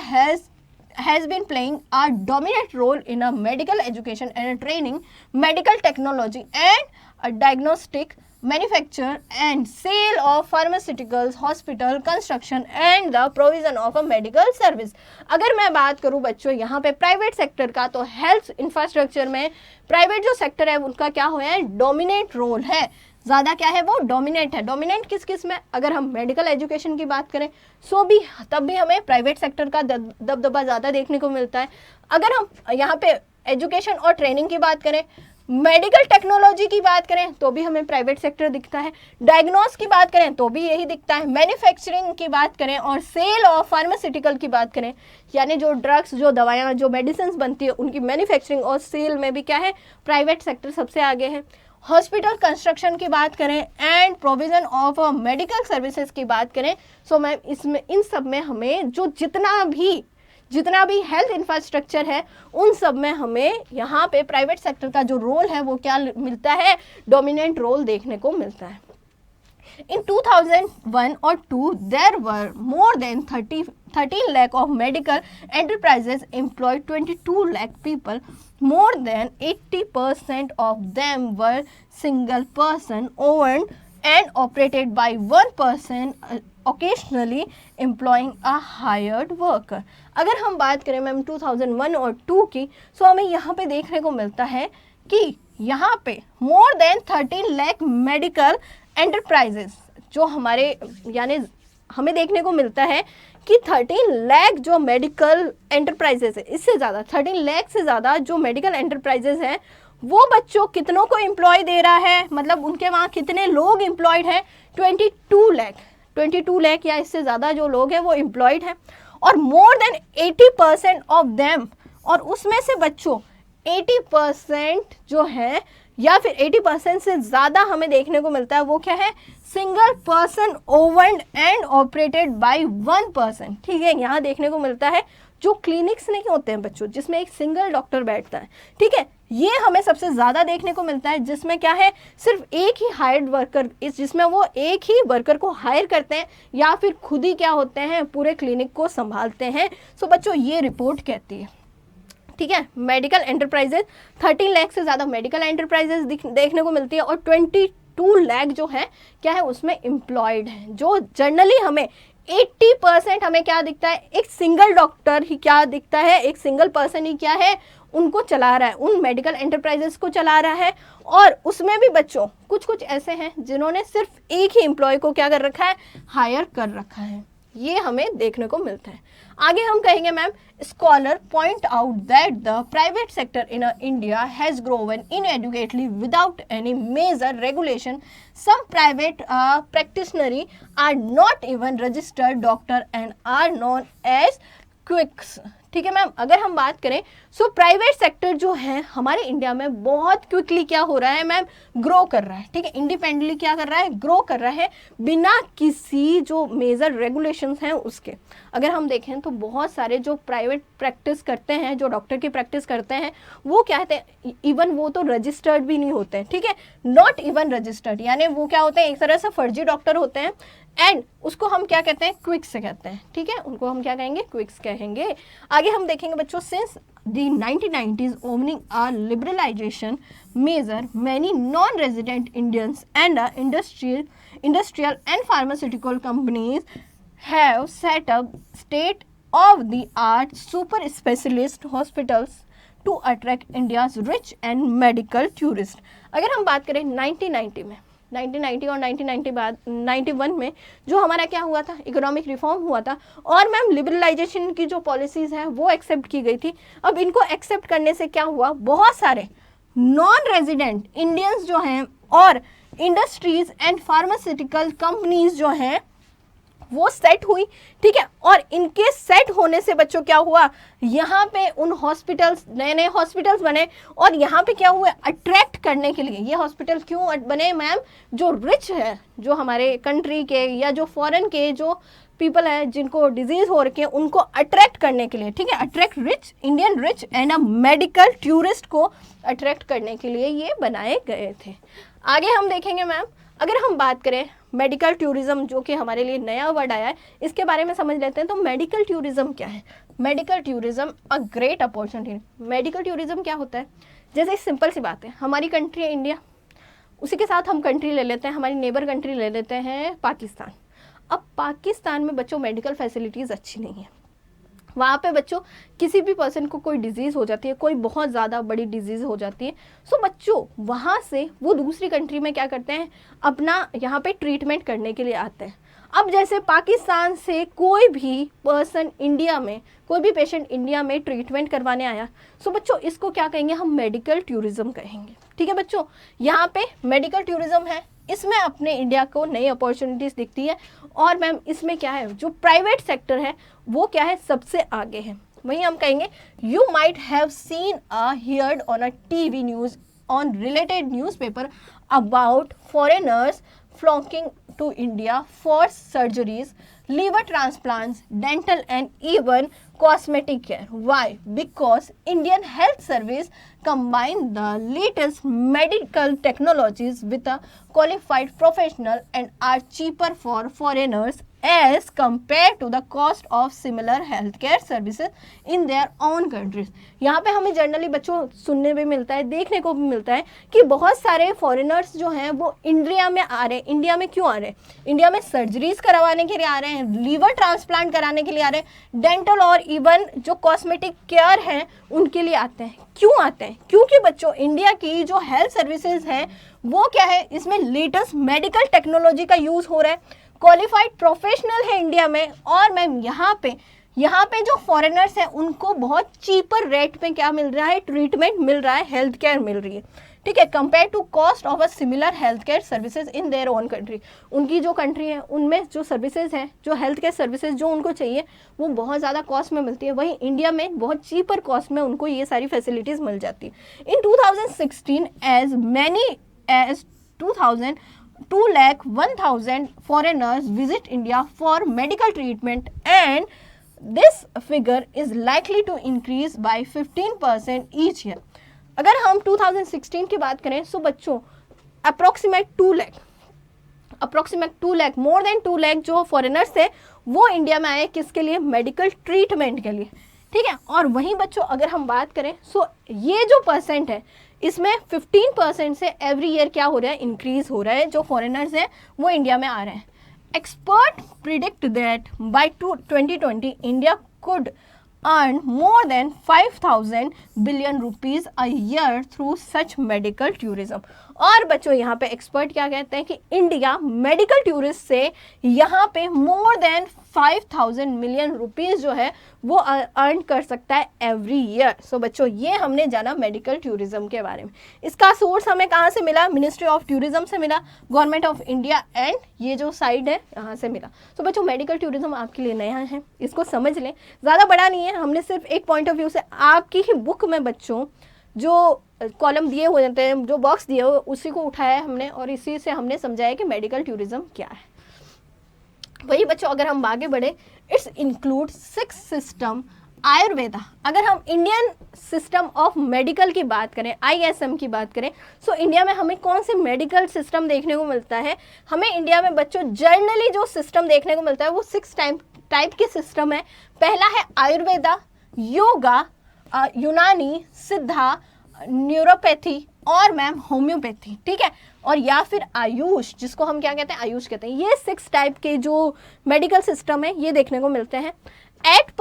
has been playing a dominant role in a medical education and training, medical technology and diagnostic, manufacture and sale of pharmaceuticals, hospital construction and the provision of a medical service। अगर मैं बात करूं बच्चों यहाँ पे private sector का, तो health infrastructure में प्राइवेट जो सेक्टर है उनका क्या हुआ है, डोमिनेट रोल है, ज़्यादा क्या है वो डोमिनेट है। डोमिनेट किस किस में, अगर हम मेडिकल एजुकेशन की बात करें सो भी तब भी हमें प्राइवेट सेक्टर का दबदबा ज़्यादा देखने को मिलता है। अगर हम यहाँ पे एजुकेशन और ट्रेनिंग की बात करें, मेडिकल टेक्नोलॉजी की बात करें तो भी हमें प्राइवेट सेक्टर दिखता है, डायग्नोस की बात करें तो भी यही दिखता है, मैन्युफैक्चरिंग की बात करें और सेल ऑफ फार्मास्यूटिकल की बात करें, यानी जो ड्रग्स, जो दवाइयाँ, जो मेडिसिन बनती है उनकी मैन्युफैक्चरिंग और सेल में भी क्या है, प्राइवेट सेक्टर सबसे आगे है। हॉस्पिटल कंस्ट्रक्शन की बात करें and provision of medical services की बात करें, सो मैम इसमें इन सब में हमें जो जितना भी हेल्थ इंफ्रास्ट्रक्चर है उन सब में हमें यहाँ पे प्राइवेट सेक्टर का जो रोल है वो क्या मिलता है, डोमिनेंट रोल देखने को मिलता है। In 2001 or 2, there were more than 13 lakh of medical enterprises employed 22 lakh people. More than 80% of them were single person owned and operated by one person, occasionally employing a hired worker। अगर हम बात करें ma'am 2001 और 2 की, सो हमें यहाँ पे देखने को मिलता है कि यहाँ पे more than 13 lakh medical enterprises जो हमारे, यानी हमें देखने को मिलता है कि 13 लाख जो मेडिकल एंटरप्राइजेस है, इससे ज़्यादा 13 लाख से ज़्यादा जो मेडिकल एंटरप्राइजेस हैं वो बच्चों कितनों को एम्प्लॉय दे रहा है, मतलब उनके वहाँ कितने लोग एम्प्लॉयड हैं, 22 लाख या इससे ज़्यादा जो लोग हैं वो एम्प्लॉयड हैं, और मोर देन 80% ऑफ देम, और उसमें से बच्चों 80% जो है या फिर 80% से ज़्यादा हमें देखने को मिलता है वो क्या है, single person owned and operated by one person. ठीक है, यहाँ देखने को मिलता है जो क्लिनिक्स नहीं होते हैं बच्चों जिसमें एक सिंगल डॉक्टर बैठता है, ठीक है, ये हमें सबसे ज़्यादा देखने को मिलता है, जिसमें क्या है सिर्फ एक ही हायर्ड वर्कर, जिसमें वो एक ही वर्कर को हायर करते हैं या फिर खुद ही क्या होते हैं पूरे क्लिनिक को संभालते हैं। सो बच्चों ये रिपोर्ट कहती है, ठीक है। मेडिकल एंटरप्राइजेज 13 लाख से ज़्यादा मेडिकल एंटरप्राइजेज देखने को मिलती है, और 22 लाख जो है क्या है उसमें एम्प्लॉयड है, जो जनरली हमें 80% हमें क्या दिखता है, एक सिंगल डॉक्टर ही क्या दिखता है, एक सिंगल पर्सन ही क्या है उनको चला रहा है, उन मेडिकल एंटरप्राइजेस को चला रहा है। और उसमें भी बच्चों कुछ कुछ ऐसे हैं जिन्होंने सिर्फ एक ही एम्प्लॉय को क्या कर रखा है, हायर कर रखा है, ये हमें देखने को मिलता है। आगे हम कहेंगे ma'am, scholar point out that the private sector in India has grown inadequately without any major regulation. Some private practitioners are not even registered doctor and are known as quacks. ठीक है मैम, अगर हम बात करें so private sector जो है हमारे India में बहुत क्विकली क्या हो रहा है मैम, ग्रो कर रहा है, ठीक है, इंडिपेंडेंटली क्या कर रहा है, ग्रो कर रहा है बिना किसी जो मेजर रेगुलेशंस हैं उसके। अगर हम देखें तो बहुत सारे जो प्राइवेट प्रैक्टिस करते हैं, जो डॉक्टर की प्रैक्टिस करते हैं, वो क्या कहते हैं, इवन वो तो रजिस्टर्ड भी नहीं होते हैं, ठीक है, नॉट इवन रजिस्टर्ड, यानी वो क्या होते हैं, एक तरह से फर्जी डॉक्टर होते हैं, एंड उसको हम क्या कहते हैं, क्विक्स कहते हैं, ठीक है, उनको हम क्या कहेंगे, क्विक्स कहेंगे। आगे हम देखेंगे बच्चों, since the 1990s opening a liberalization measure, many non-resident Indians and industrial and pharmaceutical companies have set up state-of-the-art super specialist hospitals to attract India's rich and medical tourists। अगर हम बात करें 1990 में, 1990 और 1991 में जो हमारा क्या हुआ था, इकोनॉमिक रिफॉर्म हुआ था, और मैम लिबरलाइजेशन की जो पॉलिसीज़ हैं वो एक्सेप्ट की गई थी। अब इनको एक्सेप्ट करने से क्या हुआ, बहुत सारे नॉन रेजिडेंट इंडियंस जो हैं और इंडस्ट्रीज एंड फार्मास्यूटिकल कंपनीज जो हैं वो सेट हुई, ठीक है, और इनके सेट होने से बच्चों क्या हुआ, यहाँ पे उन हॉस्पिटल्स, नए नए हॉस्पिटल्स बने, और यहाँ पे क्या हुआ, अट्रैक्ट करने के लिए ये हॉस्पिटल क्यों बने मैम, जो रिच है, जो हमारे कंट्री के या जो फॉरेन के जो पीपल है जिनको डिजीज हो रखे हैं उनको अट्रैक्ट करने के लिए, ठीक है, attract rich Indian rich and a medical tourist को अट्रैक्ट करने के लिए ये बनाए गए थे। आगे हम देखेंगे मैम, अगर हम बात करें मेडिकल टूरिज्म, जो कि हमारे लिए नया वर्ड आया है, इसके बारे में समझ लेते हैं। तो मेडिकल टूरिज्म क्या है, medical tourism a great opportunity. Medical tourism क्या होता है, जैसे सिंपल सी बात है, हमारी कंट्री है इंडिया, उसी के साथ हम कंट्री ले लेते हैं, हमारी नेबर कंट्री ले लेते हैं पाकिस्तान। अब पाकिस्तान में बच्चों मेडिकल फैसिलिटीज़ अच्छी नहीं है, वहाँ पे बच्चों किसी भी पर्सन को कोई डिजीज़ हो जाती है, कोई बहुत ज़्यादा बड़ी डिजीज़ हो जाती है, सो बच्चों वहाँ से वो दूसरी कंट्री में क्या करते हैं, अपना यहाँ पे ट्रीटमेंट करने के लिए आते हैं। अब जैसे पाकिस्तान से कोई भी पर्सन इंडिया में, कोई भी पेशेंट इंडिया में ट्रीटमेंट करवाने आया, सो बच्चों इसको क्या कहेंगे, हम मेडिकल टूरिज्म कहेंगे, ठीक है बच्चों। यहाँ पे मेडिकल टूरिज्म है, इसमें अपने इंडिया को नई अपॉर्चुनिटीज़ दिखती है, और मैम इसमें क्या है, जो प्राइवेट सेक्टर है वो क्या है, सबसे आगे है। वहीं हम कहेंगे, you might have seen heard on a TV news on related newspaper about foreigners flocking to India for surgeries, liver transplants, dental and even cosmetic care. Why? Because Indian health service combine the latest medical technologies with a qualified professional and are cheaper for foreigners as compared to the cost of similar healthcare services in their own countries। यहाँ पे हमें generally बच्चों सुनने भी मिलता है, देखने को भी मिलता है कि बहुत सारे फॉरेनर्स जो हैं वो इंडिया में आ रहे हैं। इंडिया में क्यों आ रहे हैं, इंडिया में सर्जरीज करवाने के लिए आ रहे हैं, लीवर ट्रांसप्लांट कराने के लिए आ रहे हैं, डेंटल और इवन जो कॉस्मेटिक केयर हैं उनके लिए आते हैं। क्यों आते हैं, क्योंकि बच्चों इंडिया की जो हेल्थ सर्विसेज हैं वो क्या है, इसमें लेटेस्ट मेडिकल टेक्नोलॉजी का यूज़ हो रहा है, क्वालिफाइड प्रोफेशनल है इंडिया में, और मैम यहाँ पे यहाँ पे जो फॉरेनर्स हैं उनको बहुत चीपर रेट पे क्या मिल रहा है, ट्रीटमेंट मिल रहा है, हेल्थ केयर मिल रही है, ठीक है, compare to cost of a similar health care services in their own country. उनकी जो कंट्री है उनमें जो सर्विसेज हैं, जो हेल्थ केयर सर्विसेज जो उनको चाहिए वो बहुत ज़्यादा कॉस्ट में मिलती है, वहीं इंडिया में बहुत चीपर कॉस्ट में उनको ये सारी फैसिलिटीज़ मिल जाती है। In 2016 as many as 2,01,000 foreigners visit India for medical treatment and this figure is likely to increase by 15% each year। अगर हम 2016 की बात करें तो बच्चों approximate 2 lakh more than 2 lakh जो फॉरेनर्स थे वो इंडिया में आए, किसके लिए, मेडिकल ट्रीटमेंट के लिए, ठीक है। और वहीं बच्चों अगर हम बात करें सो ये जो परसेंट है इसमें 15% से एवरी ईयर क्या हो रहा है, इंक्रीज हो रहा है, जो फॉरेनर्स हैं वो इंडिया में आ रहे हैं। Expert predict that bye 2020 India could earn more than 5,000 billion rupees a year through such medical tourism। और बच्चों यहाँ पे एक्सपर्ट क्या कहते हैं कि इंडिया मेडिकल टूरिस्ट से यहाँ पे मोर देन 5,000 मिलियन रुपीस जो है वो अर्न कर सकता है एवरी ईयर। सो बच्चों ये हमने जाना मेडिकल टूरिज्म के बारे में। इसका सोर्स हमें कहाँ से मिला, मिनिस्ट्री ऑफ टूरिज्म से मिला, गवर्नमेंट ऑफ इंडिया एंड ये जो साइड है यहाँ से मिला। सो बच्चों मेडिकल टूरिज्म आपके लिए नया है, इसको समझ लें, ज़्यादा बड़ा नहीं है, हमने सिर्फ एक पॉइंट ऑफ व्यू से आपकी ही बुक में बच्चों जो कॉलम दिए हुए होते हैं, जो बॉक्स दिए हुए उसी को उठाया है हमने और इसी से हमने समझाया कि मेडिकल टूरिज्म क्या है। वही बच्चों अगर हम आगे बढ़े, इट्स इंक्लूड 6 सिस्टम आयुर्वेदा। अगर हम इंडियन सिस्टम ऑफ मेडिकल की बात करें, ISM की बात करें, सो इंडिया में हमें कौन से मेडिकल सिस्टम देखने को मिलता है, हमें इंडिया में बच्चों जर्नली जो सिस्टम देखने को मिलता है वो 6 टाइप के सिस्टम है। पहला है आयुर्वेदा, योगा, यूनानी, सिद्धा, न्यूरोपैथी और मैम होम्योपैथी, ठीक है, और या फिर आयुष, जिसको हम क्या कहते हैं, आयुष कहते हैं। ये 6 टाइप के जो मेडिकल सिस्टम है ये देखने को मिलते हैं। At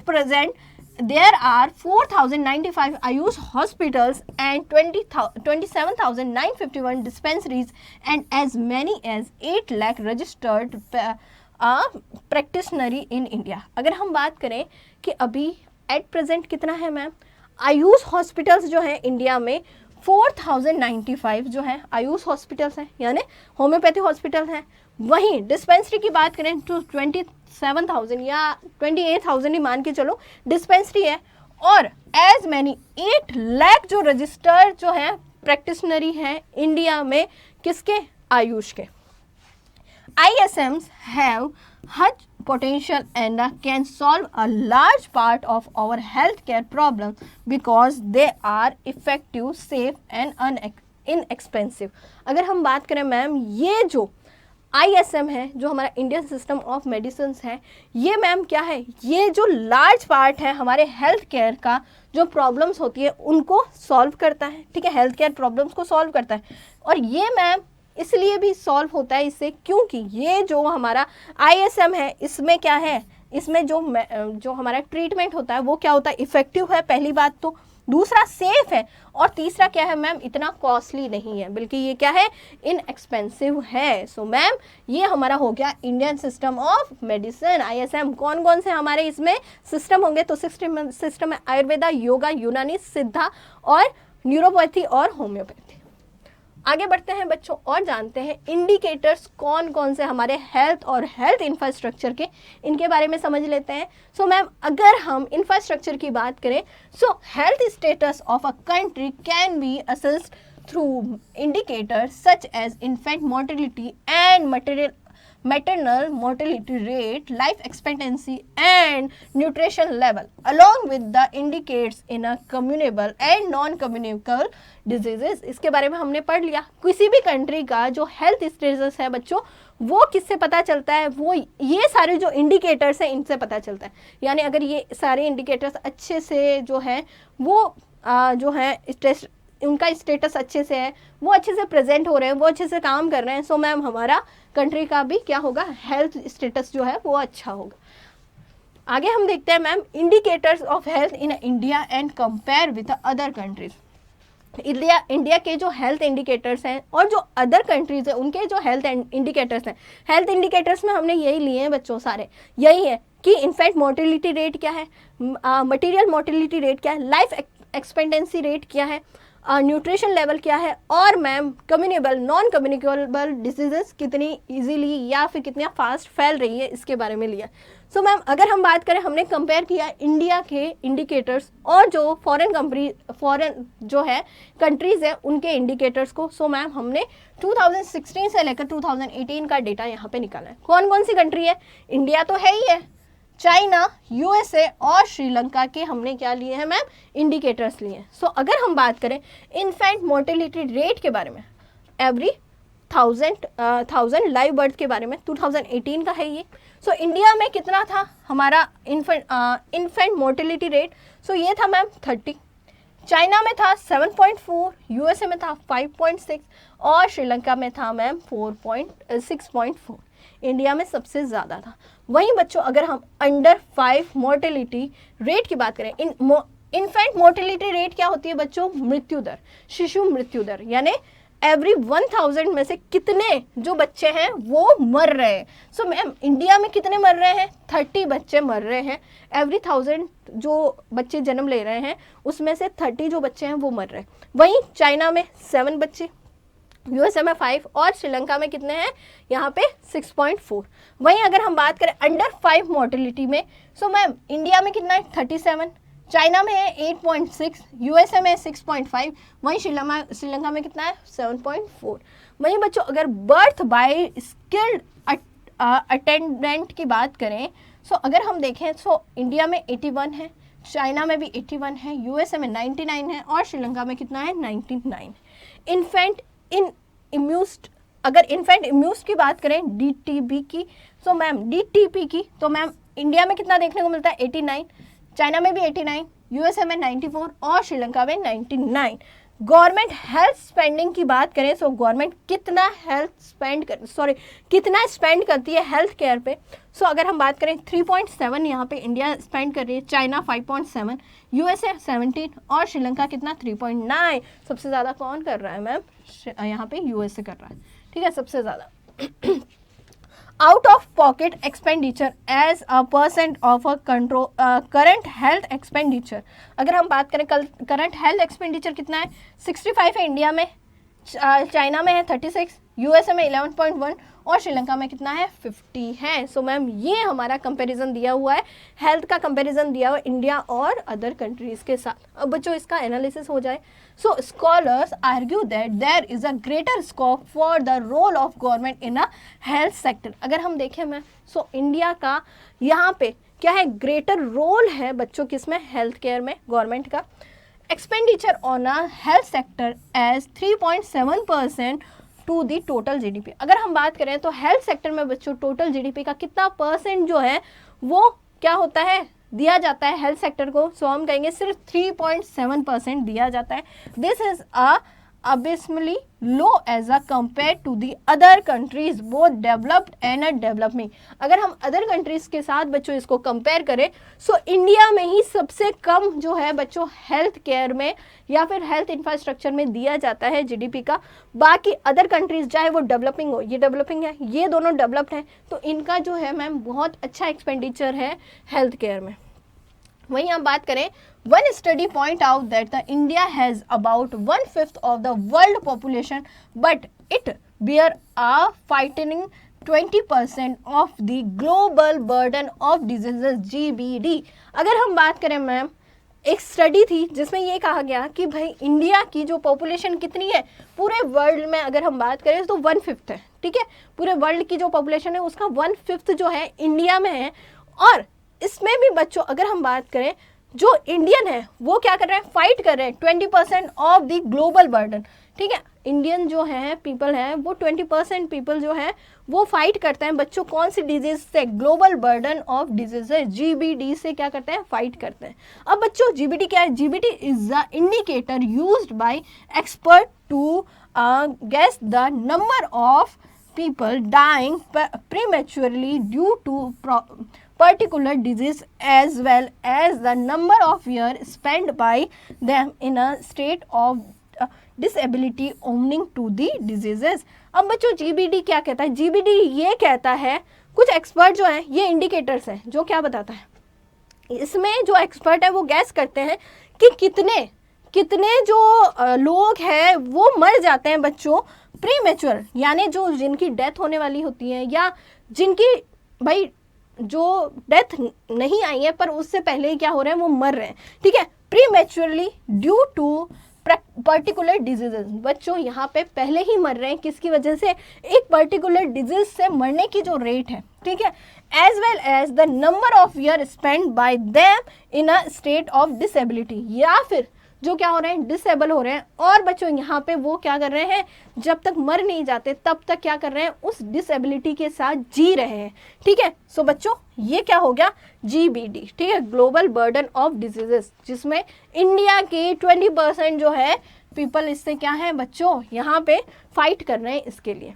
present there are 4,095 AYUSH hospitals and 27,951 dispensaries and as many as 8 lakh registered practitioners in India. अगर हम बात करें कि अभी एट प्रेजेंट कितना है मैम, आयुष हॉस्पिटल्स जो है इंडिया में 4,095 जो है आयुष हॉस्पिटल्स हैं, यानी होम्योपैथी हॉस्पिटल हैं। वहीं डिस्पेंसरी की बात करें तो 27,000 या 28,000 ही मान के चलो डिस्पेंसरी है, और एज मैनी 8 लाख जो रजिस्टर्ड जो है प्रैक्टिशनरी हैं इंडिया में, किसके, आयुष के। ISMs have huge potential and can solve a large part of our healthcare problems because they are effective, safe and inexpensive। अगर हम बात करें मैम ये जो ISM है, जो हमारा इंडियन सिस्टम ऑफ मेडिसिन है, ये मैम क्या है, ये जो लार्ज पार्ट है हमारे हेल्थ केयर का, जो प्रॉब्लम्स होती है उनको सॉल्व करता है, ठीक है, हेल्थ केयर प्रॉब्लम्स को सॉल्व करता है। और ये मैम इसलिए भी सॉल्व होता है इससे क्योंकि ये जो हमारा ISM है इसमें क्या है, इसमें जो हमारा ट्रीटमेंट होता है वो क्या होता है, इफेक्टिव है, पहली बात तो, दूसरा सेफ है, और तीसरा क्या है मैम, इतना कॉस्टली नहीं है, बल्कि ये क्या है, इनएक्सपेंसिव है। सो मैम ये हमारा हो गया Indian system of medicine ISM। कौन कौन से हमारे इसमें सिस्टम होंगे, तो सिस्टम है आयुर्वेदा, योगा, यूनानी, सिद्धा और न्यूरोपैथी और होम्योपैथी। आगे बढ़ते हैं बच्चों और जानते हैं इंडिकेटर्स कौन कौन से हमारे हेल्थ और हेल्थ इंफ्रास्ट्रक्चर के, इनके बारे में समझ लेते हैं। सो मैम अगर हम इंफ्रास्ट्रक्चर की बात करें, so health status of a country can be assessed through indicators such as infant mortality and maternal mortality rate, life expectancy and nutrition level, along with the indicates in a communicable and non-communicable diseases। इसके बारे में हमने पढ़ लिया। किसी भी country का जो हेल्थ स्टेटस है बच्चों वो किससे पता चलता है, वो ये सारे जो इंडिकेटर्स हैं इनसे पता चलता है। यानी अगर ये सारे इंडिकेटर्स अच्छे से जो है वो जो है उनका स्टेटस अच्छे से है, वो अच्छे से प्रेजेंट हो रहे हैं, वो अच्छे से काम कर रहे हैं, सो मैम हमारा कंट्री का भी क्या होगा, हेल्थ स्टेटस जो है वो अच्छा होगा। आगे हम देखते हैं ma'am indicators of health in India and compare with other countries. India के जो हेल्थ इंडिकेटर्स हैं और जो अदर कंट्रीज हैं उनके जो हेल्थ इंडिकेटर्स हैं, हेल्थ इंडिकेटर्स में हमने यही लिए हैं बच्चों, सारे यही है कि इन्फेंट मोर्टेलिटी रेट क्या है, मटीरियल मोर्टेलिटी रेट क्या है, लाइफ एक्सपेक्टेंसी रेट क्या है, न्यूट्रिशन लेवल क्या है, और ma'am communicable non communicable diseases कितनी इजीली या फिर कितना फास्ट फैल रही है, इसके बारे में लिया। सो मैम अगर हम बात करें, हमने कंपेयर किया इंडिया के इंडिकेटर्स और जो फॉरेन जो है कंट्रीज़ है उनके इंडिकेटर्स को। सो मैम हमने 2016 से लेकर 2018 का डेटा यहाँ पे निकाला है। कौन कौन सी कंट्री है, इंडिया तो है ही है, चाइना, यूएसए और श्रीलंका के हमने क्या लिए हैं मैम, इंडिकेटर्स लिए हैं। सो अगर हम बात करें इन्फेंट मोर्टेलिटी रेट के बारे में, एवरी 1000 लाइव बर्थ के बारे में, 2018 का है ये। सो इंडिया में कितना था हमारा इन्फेंट मोर्टेलिटी रेट, सो ये था मैम 30, चाइना में था 7.4, यूएसए में था 5.6 और श्रीलंका में था मैम 6.4, इंडिया में सबसे ज़्यादा था। वहीं बच्चों अगर हम अंडर 5 मोर्टेलिटी रेट की बात करें, इन्फेंट मोर्टेलिटी रेट क्या होती है बच्चों, मृत्यु दर, शिशु मृत्यु दर, यानी एवरी 1000 में से कितने जो बच्चे हैं वो मर रहे हैं। सो मैम इंडिया में कितने मर रहे हैं, 30 बच्चे मर रहे हैं, एवरी 1000 जो बच्चे जन्म ले रहे हैं उसमें से 30 जो बच्चे हैं वो मर रहे हैं। वहीं चाइना में 7 बच्चे, यूएसए में 5 और श्रीलंका में कितने हैं, यहाँ पे 6.4। वहीं अगर हम बात करें अंडर 5 मोर्टेलिटी में, सो मैम इंडिया में कितना है 37, चाइना में है 8.6, यूएसए में 6.5, वहीं श्रीलंका में कितना है 7.4। वहीं बच्चों अगर बर्थ बाय स्किल्ड अटेंडेंट की बात करें, सो अगर हम देखें सो इंडिया में 81 है, चाइना में भी 81 है, यूएसए में 99 है और श्रीलंका में कितना है 99। इन्फेंट अगर इन्फेंट इम्यूस्ट की बात करें डीटीबी की, सो मैम डीटीपी की, तो मैम इंडिया में कितना देखने को मिलता है 89, चाइना में भी 89, यूएसए में 94 और श्रीलंका में 99। गवर्नमेंट हेल्थ स्पेंडिंग की बात करें, सो गवर्नमेंट कितना स्पेंड करती है हेल्थ केयर पे, सो अगर हम बात करें 3.7 यहाँ पे इंडिया स्पेंड कर रही है, चाइना 5.7, यूएसए 17 और श्रीलंका कितना 3.9। सबसे ज़्यादा कौन कर रहा है मैम, यहाँ पे यूएसए कर रहा है, ठीक है सबसे ज़्यादा। Out of pocket expenditure as a percent of a current health expenditure, अगर हम बात करें करंट हेल्थ एक्सपेंडिचर कितना है 65 है इंडिया में, चाइना में है 36, यूएसए में 11.1 और श्रीलंका में कितना है 50 है। सो मैम ये हमारा कंपैरिजन दिया हुआ है, हेल्थ का कंपैरिजन दिया हुआ है इंडिया और अदर कंट्रीज के साथ। अब बच्चों इसका एनालिसिस हो जाए, so scholars argue that there is a greater scope for the role of government in a health sector. अगर हम देखें मैम, सो इंडिया का यहाँ पे क्या है, ग्रेटर रोल है बच्चों किसमें, हेल्थ केयर में गवर्नमेंट का। Expenditure on a health sector as 3.7% to the total GDP. अगर हम बात करें तो हेल्थ सेक्टर में बच्चों टोटल जीडीपी का कितना परसेंट जो है वो क्या होता है, दिया जाता है हेल्थ सेक्टर को, सो हम कहेंगे सिर्फ 3.7% दिया जाता है। This is a abysmally low as a compared to the other countries both developed and developing। अगर हम अदर कंट्रीज के साथ बच्चों इसको कंपेयर करें, सो इंडिया में ही सबसे कम जो है बच्चों हेल्थ केयर में या फिर हेल्थ इंफ्रास्ट्रक्चर में दिया जाता है जीडीपी का। बाकी अदर कंट्रीज चाहे वो डेवलपिंग हो, ये डेवलपिंग है, ये दोनों डेवलप्ड है, तो इनका जो है मैम बहुत अच्छा एक्सपेंडिचर है हेल्थ केयर में। वहीं हम बात करें, one study point out that the India has about 1/5 of the world population, but it bear a frightening 20% of the global burden of diseases GBD। अगर हम बात करें मैम, एक स्टडी थी जिसमें ये कहा गया कि भाई इंडिया की जो पॉपुलेशन कितनी है पूरे वर्ल्ड में, अगर हम बात करें तो 1/5 है, ठीक है, पूरे वर्ल्ड की जो पॉपुलेशन है उसका 1/5 जो है इंडिया में है। और इसमें भी बच्चों अगर हम बात करें, जो इंडियन है वो क्या कर रहे हैं, फाइट कर रहे हैं 20% ऑफ द ग्लोबल बर्डन, ठीक है। इंडियन जो है पीपल है वो 20% पीपल जो है वो फाइट करते हैं बच्चों कौन सी डिजीज से, global burden of diseases GBD से क्या करते हैं, फाइट करते हैं। अब बच्चों जीबीडी क्या है, GBD is the indicator used by expert to guess the number of people dying prematurely due to particular disease as well as the number of years spent by them in a state of disability owing to the diseases। अब बच्चों GBD क्या कहता है, GBD ये कहता है कुछ expert जो हैं ये इंडिकेटर्स हैं जो क्या बताता है, इसमें जो एक्सपर्ट है वो गैस करते हैं कि कितने कितने जो लोग हैं वो मर जाते हैं बच्चों प्रीमेच्योर, यानी जो जिनकी डेथ होने वाली होती है या जिनकी भाई जो डेथ नहीं आई है पर उससे पहले ही क्या हो रहे हैं वो मर रहे हैं, ठीक है, prematurely due to particular diseases. बच्चों यहाँ पे पहले ही मर रहे हैं किसकी वजह से, एक पर्टिकुलर डिजीज से मरने की जो रेट है, ठीक है, as well as the number of year spend by them in a state of disability, या फिर जो क्या हो रहे हैं डिसेबल हो रहे हैं। और बच्चों यहाँ पे वो क्या कर रहे हैं, जब तक मर नहीं जाते तब तक क्या कर रहे हैं, उस डिसेबिलिटी के साथ जी रहे हैं, ठीक है। सो बच्चों ये क्या हो गया, GBD, ठीक है, ग्लोबल बर्डन ऑफ डिजीजेस, जिसमें इंडिया के 20% जो है पीपल इससे क्या है बच्चों यहाँ पे फाइट कर रहे हैं इसके लिए।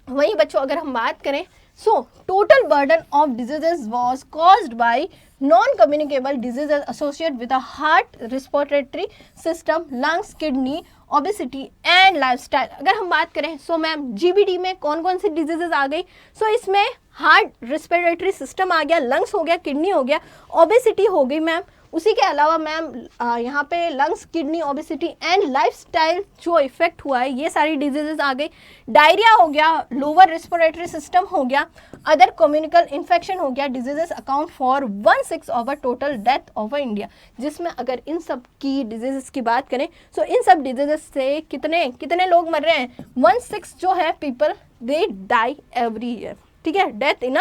वही बच्चों अगर हम बात करें, so total burden of diseases was caused by non-communicable diseases associated with the heart, respiratory system, lungs, kidney, obesity and lifestyle। अगर हम बात करें सो मैम GBD में कौन कौन सी डिजीजेज आ गई, सो इसमें हार्ट, रेस्पिरेटरी सिस्टम आ गया, लंग्स हो गया, किडनी हो गया, ओबेसिटी हो गई मैम, उसी के अलावा मैम यहाँ पे lungs, kidney, obesity and lifestyle जो इफेक्ट हुआ है ये सारी डिजीजेज आ गई, डायरिया हो गया, लोअर रेस्पिरेटरी सिस्टम हो गया, अदर कम्युनिकल इन्फेक्शन हो गया। Diseases account for 1/6 of a total death of India, जिसमें अगर इन सब की डिजीजेस की बात करें सो इन सब डिजीजेस से कितने कितने लोग मर रहे हैं, 1/6 जो है people they die every year, ठीक है, डेथ इन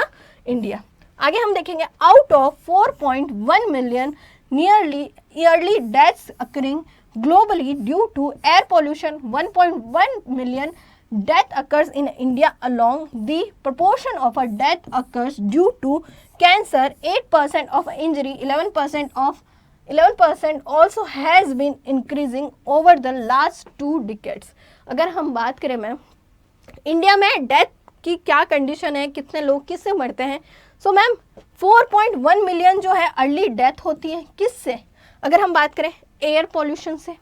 इंडिया। आगे हम देखेंगे out of 4.1 million nearly yearly deaths occurring globally due to air pollution, 1.1 million death occurs in India alone. The proportion of a death occurs due to cancer, 8% of injury, 11% also has been increasing over the last 2 decades। अगर हम बात करें ma'am India में death की क्या condition है, कितने लोग किससे मरते हैं, सो मैम 4.1 मिलियन जो है अर्ली डेथ होती है किससे, अगर हम बात करें एयर पोल्यूशन से,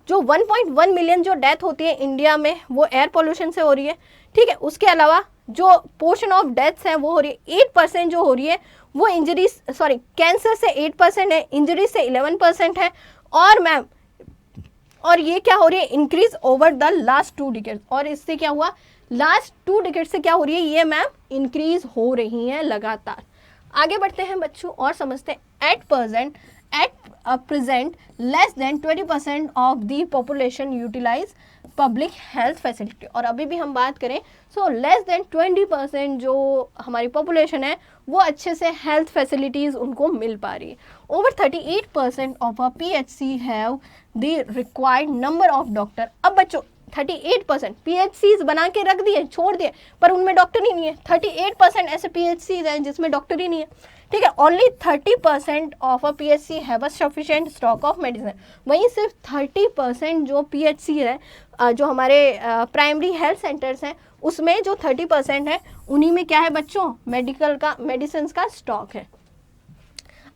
जो 1.1 मिलियन जो डेथ होती है इंडिया में वो एयर पोल्यूशन से हो रही है, ठीक है। उसके अलावा जो पोर्शन ऑफ डेथ्स है वो हो रही है 8% जो हो रही है वो इंजरीज, सॉरी कैंसर से 8% है, इंजरीज से 11% है, और मैम और ये क्या हो रही है increase over the last 2 decade, और इससे क्या हुआ लास्ट 2 डिकेड से क्या हो रही है ये मैम इंक्रीज हो रही है लगातार। आगे बढ़ते हैं बच्चों और समझते हैं at present less than 20% of the population utilize public health facility, और अभी भी हम बात करें सो लेस देन 20% जो हमारी पॉपुलेशन है वो अच्छे से हेल्थ फैसिलिटीज़ उनको मिल पा रही है। Over 38% of a PHC have the required number of doctor. अब बच्चों 38% PHCs बना के रख दिए, छोड़ दिए, पर उनमें डॉक्टर ही नहीं है। 38% ऐसे PHCs हैं जिसमें डॉक्टर ही नहीं है, ठीक है। Only 30% of a PHC have a sufficient stock of medicine. वहीं सिर्फ 30% जो PHC है, जो हमारे प्राइमरी हेल्थ सेंटर्स हैं उसमें जो 30% है उन्हीं में क्या है बच्चों मेडिसिन का स्टॉक है।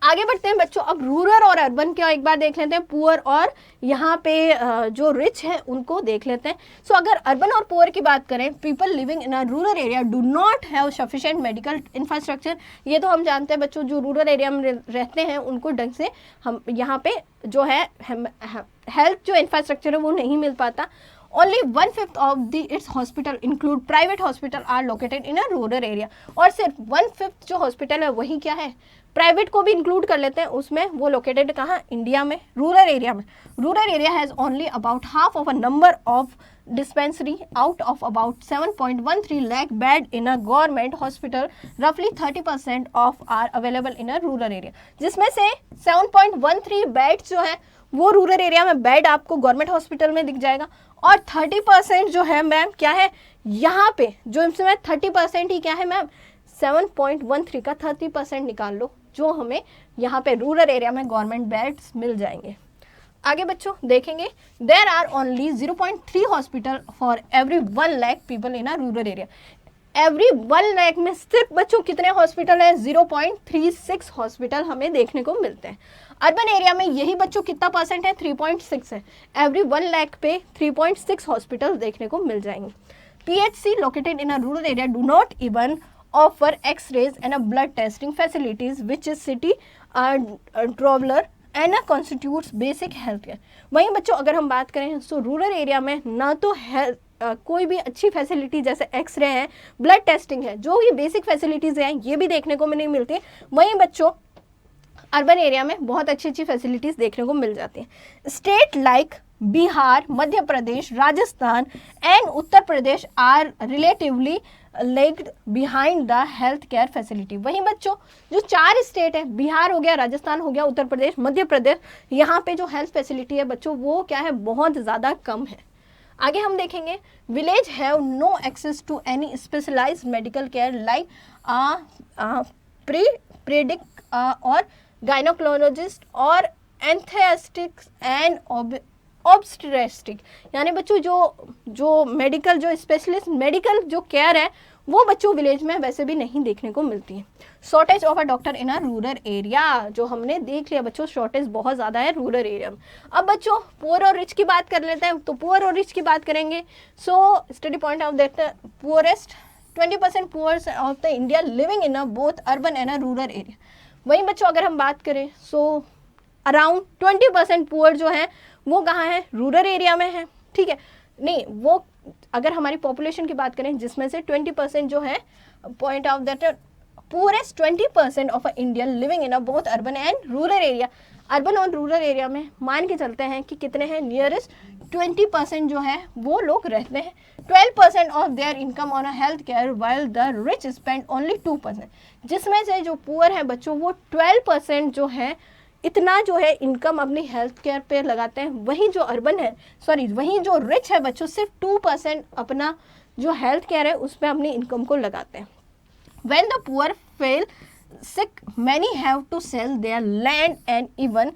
आगे बढ़ते हैं बच्चों, अब रूरल और अर्बन का एक बार देख लेते हैं, पुअर और यहाँ पे जो रिच है उनको देख लेते हैं। सो अगर अर्बन और पुअर की बात करें, people living in a rural area do not have sufficient medical infrastructure. ये तो हम जानते हैं बच्चों, जो रूरल एरिया में रहते हैं उनको ढंग से हम यहाँ पे जो है हेल्थ जो इंफ्रास्ट्रक्चर है वो नहीं मिल पाता। Only 1/5 of its hospital include private hospital are located in a rural area, और सिर्फ 1/5 जो हॉस्पिटल है वही क्या है प्राइवेट को भी इंक्लूड कर लेते हैं उसमें, वो लोकेटेड कहाँ इंडिया में रूरल एरिया में। Rural area has only about half of a number of dispensary out of about 7.13 lakh bed in a government hospital, roughly 30% of are available in a rural area, जिसमें से 7.13 beds जो है वो rural area में bed आपको government hospital में दिख जाएगा, और 30% जो है मैम क्या है यहाँ पे, जो इसमें 30% ही क्या है मैम 7.13 का 30% निकाल लो जो हमें यहाँ पे रूरल एरिया में गवर्नमेंट बेड्स मिल जाएंगे। आगे बच्चों देखेंगे, there are only 0.3 hospital for every 1 lakh people in a rural area. Every 1 lakh में सिर्फ बच्चों कितने हॉस्पिटल हैं 0.36 हॉस्पिटल हमें देखने को मिलते हैं। अर्बन एरिया में यही बच्चों कितना परसेंट है 3.6 है, एवरी 1 लाख पे 3.6 हॉस्पिटल देखने को मिल जाएंगे। PHC located in a rural area do not even offer x-rays and a blood testing facilities which is city traveler and constitutes basic health care। वहीं बच्चों अगर हम बात करें तो रूरल एरिया में ना तो कोई भी अच्छी फैसिलिटी जैसे एक्सरे है, ब्लड टेस्टिंग है, जो ये बेसिक फैसिलिटीज़ हैं ये भी देखने को नहीं मिलती। वहीं बच्चों अर्बन एरिया में बहुत अच्छी अच्छी फैसिलिटीज़ देखने को मिल जाती हैं। State like Bihar, Madhya Pradesh, Rajasthan and Uttar Pradesh are relatively lagged behind the health care facility. वहीं बच्चों जो 4 स्टेट है, बिहार हो गया, राजस्थान हो गया, उत्तर प्रदेश, मध्य प्रदेश, यहाँ पे जो हेल्थ फैसिलिटी है बच्चों वो क्या है, बहुत ज़्यादा कम है। आगे हम देखेंगे village have no access to any specialised medical care like प्रीडिक और गायनोकोलॉजिस्ट और एंथेस्टिक्स एंड ऑब्स्टेट्रिक। यानी बच्चों जो मेडिकल जो स्पेशलिस्ट मेडिकल जो केयर है वो बच्चों विलेज में वैसे भी नहीं देखने को मिलती है। Shortage of a doctor in a rural area, जो हमने देख लिया बच्चों शॉर्टेज बहुत ज़्यादा है रूरल एरिया में। अब बच्चों पुअर और रिच की बात कर लेते हैं, तो पुअर और रिच की बात करेंगे। So study point of that poorest 20% poors of the India living in a both urban and a rural area. वहीं बच्चों अगर हम बात करें सो अराउंड 20% पुअर जो है वो कहाँ है, रूरल एरिया में है, ठीक है। नहीं, वो अगर हमारी पॉपुलेशन की बात करें जिसमें से 20% जो है, point of that poorest 20% of India living in a both urban and rural area. Urban और रूरल एरिया में मान के चलते हैं कि कितने हैं, नियरेस्ट 20% जो है वो लोग रहते हैं। 12% of their income on a health care while the rich spend only 2%। जिसमें से जो पुअर है बच्चों वो 12% जो है इतना जो है इनकम अपनी हेल्थ केयर पे लगाते हैं। वहीं जो अर्बन है वहीं जो रिच है बच्चों सिर्फ 2% अपना जो हेल्थ केयर है उस पर अपनी इनकम को लगाते हैं। When the poor fell sick, many have to sell their land and even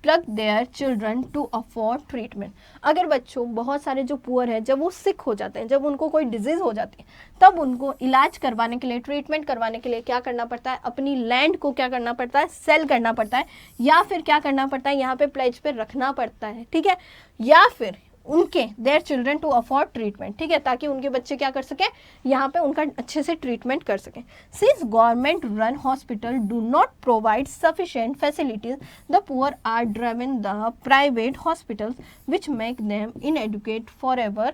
plug their children to afford treatment। अगर बच्चों बहुत सारे जो पुअर है जब वो सिक हो जाते हैं, जब उनको कोई डिजीज़ हो जाती है, तब उनको इलाज करवाने के लिए, ट्रीटमेंट करवाने के लिए क्या करना पड़ता है, अपनी लैंड को क्या करना पड़ता है, सेल करना पड़ता है, या फिर क्या करना पड़ता है, यहाँ पे प्लेज पे रखना पड़ता है, ठीक है, या फिर उनके their children to afford treatment, ठीक है, ताकि उनके बच्चे क्या कर सकें, यहाँ पे उनका अच्छे से ट्रीटमेंट कर सकें। Since government run hospital do not provide sufficient facilities, the poor are driven the private hospitals which make them inadequate for ever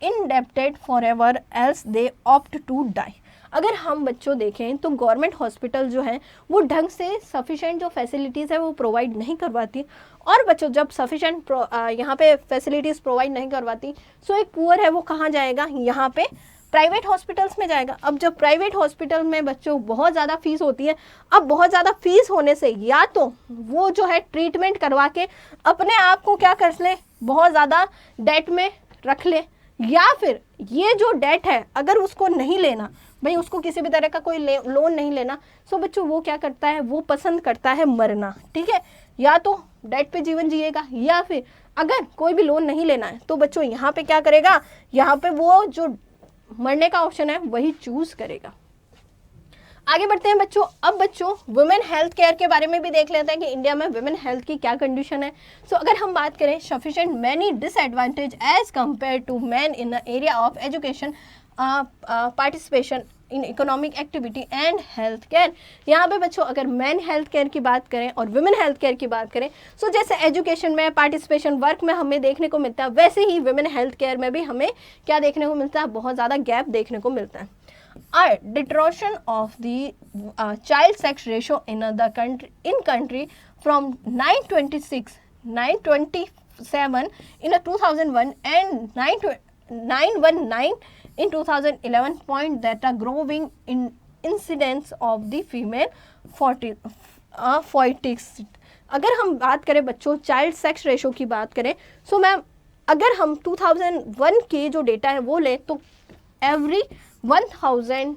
indebted forever else they opt to die। अगर हम बच्चों देखें तो गवर्नमेंट हॉस्पिटल जो है वो ढंग से सफिशेंट जो फैसिलिटीज़ है वो प्रोवाइड नहीं करवाती। और बच्चों जब सफिशेंट यहाँ पे फैसिलिटीज़ प्रोवाइड नहीं करवाती सो एक पुअर है वो कहाँ जाएगा, यहाँ पे प्राइवेट हॉस्पिटल्स में जाएगा। अब जब प्राइवेट हॉस्पिटल में बच्चों बहुत ज़्यादा फीस होती है, अब बहुत ज़्यादा फीस होने से या तो वो जो है ट्रीटमेंट करवा के अपने आप को क्या कर ले, बहुत ज़्यादा डेट में रख ले, या फिर ये जो डेट है अगर उसको नहीं लेना, भाई उसको किसी भी तरह का कोई लोन नहीं लेना, सो बच्चों वो क्या करता है, वो पसंद करता है मरना, ठीक है, या तो डेट पे जीवन जिएगा, या फिर अगर कोई भी लोन नहीं लेना है तो बच्चों यहाँ पे क्या करेगा, यहाँ पे वो जो मरने का ऑप्शन है वही चूज करेगा। आगे बढ़ते हैं बच्चों। अब बच्चों वुमेन हेल्थ केयर के बारे में भी देख लेते हैं कि इंडिया में वुमेन हेल्थ की क्या कंडीशन है। सो अगर हम बात करें sufficient many disadvantage as compare to man in the area of education, participation in economic activity and health care. यहाँ पे बच्चों अगर मैन हेल्थ केयर की बात करें और वुमेन हेल्थ केयर की बात करें, सो जैसे एजुकेशन में, पार्टिसिपेशन, वर्क में हमें देखने को मिलता है, वैसे ही वुमेन हेल्थ केयर में भी हमें क्या देखने को मिलता है, बहुत ज़्यादा गैप देखने को मिलता है। Deterioration of the child sex ratio in the country from 927 in 2001 and 919 in 2011 point that a growing incidence of the female foeticid। अगर हम बात करें बच्चों चाइल्ड सेक्स रेशो की बात करें, सो मैम अगर हम 2001 के जो डेटा है वो लें तो एवरी 1000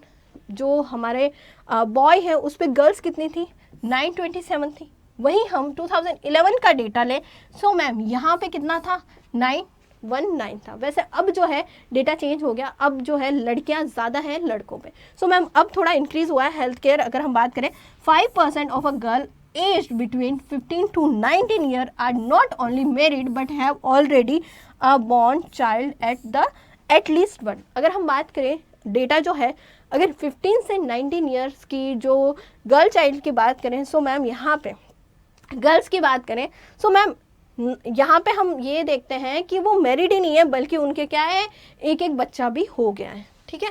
जो हमारे बॉय है उस पर गर्ल्स कितनी थी, 927 थी। वहीं हम 2011 का डेटा लें सो मैम यहाँ पे कितना था, 919 था। वैसे अब जो है डेटा चेंज हो गया, अब जो है लड़कियाँ ज़्यादा हैं लड़कों पे। सो मैम अब थोड़ा इंक्रीज़ हुआ है हेल्थ केयर। अगर हम बात करें 5% of a girl aged between 15 to 19 years are not only married but have already a born child at least one। अगर हम बात करें डेटा जो है, अगर 15 से 19 ईयर्स की जो गर्ल चाइल्ड की बात करें, सो मैम यहाँ पे गर्ल्स की बात करें, सो मैम यहाँ पे हम ये देखते हैं कि वो मैरिड ही नहीं है, बल्कि उनके क्या है, एक एक बच्चा भी हो गया है। ठीक है,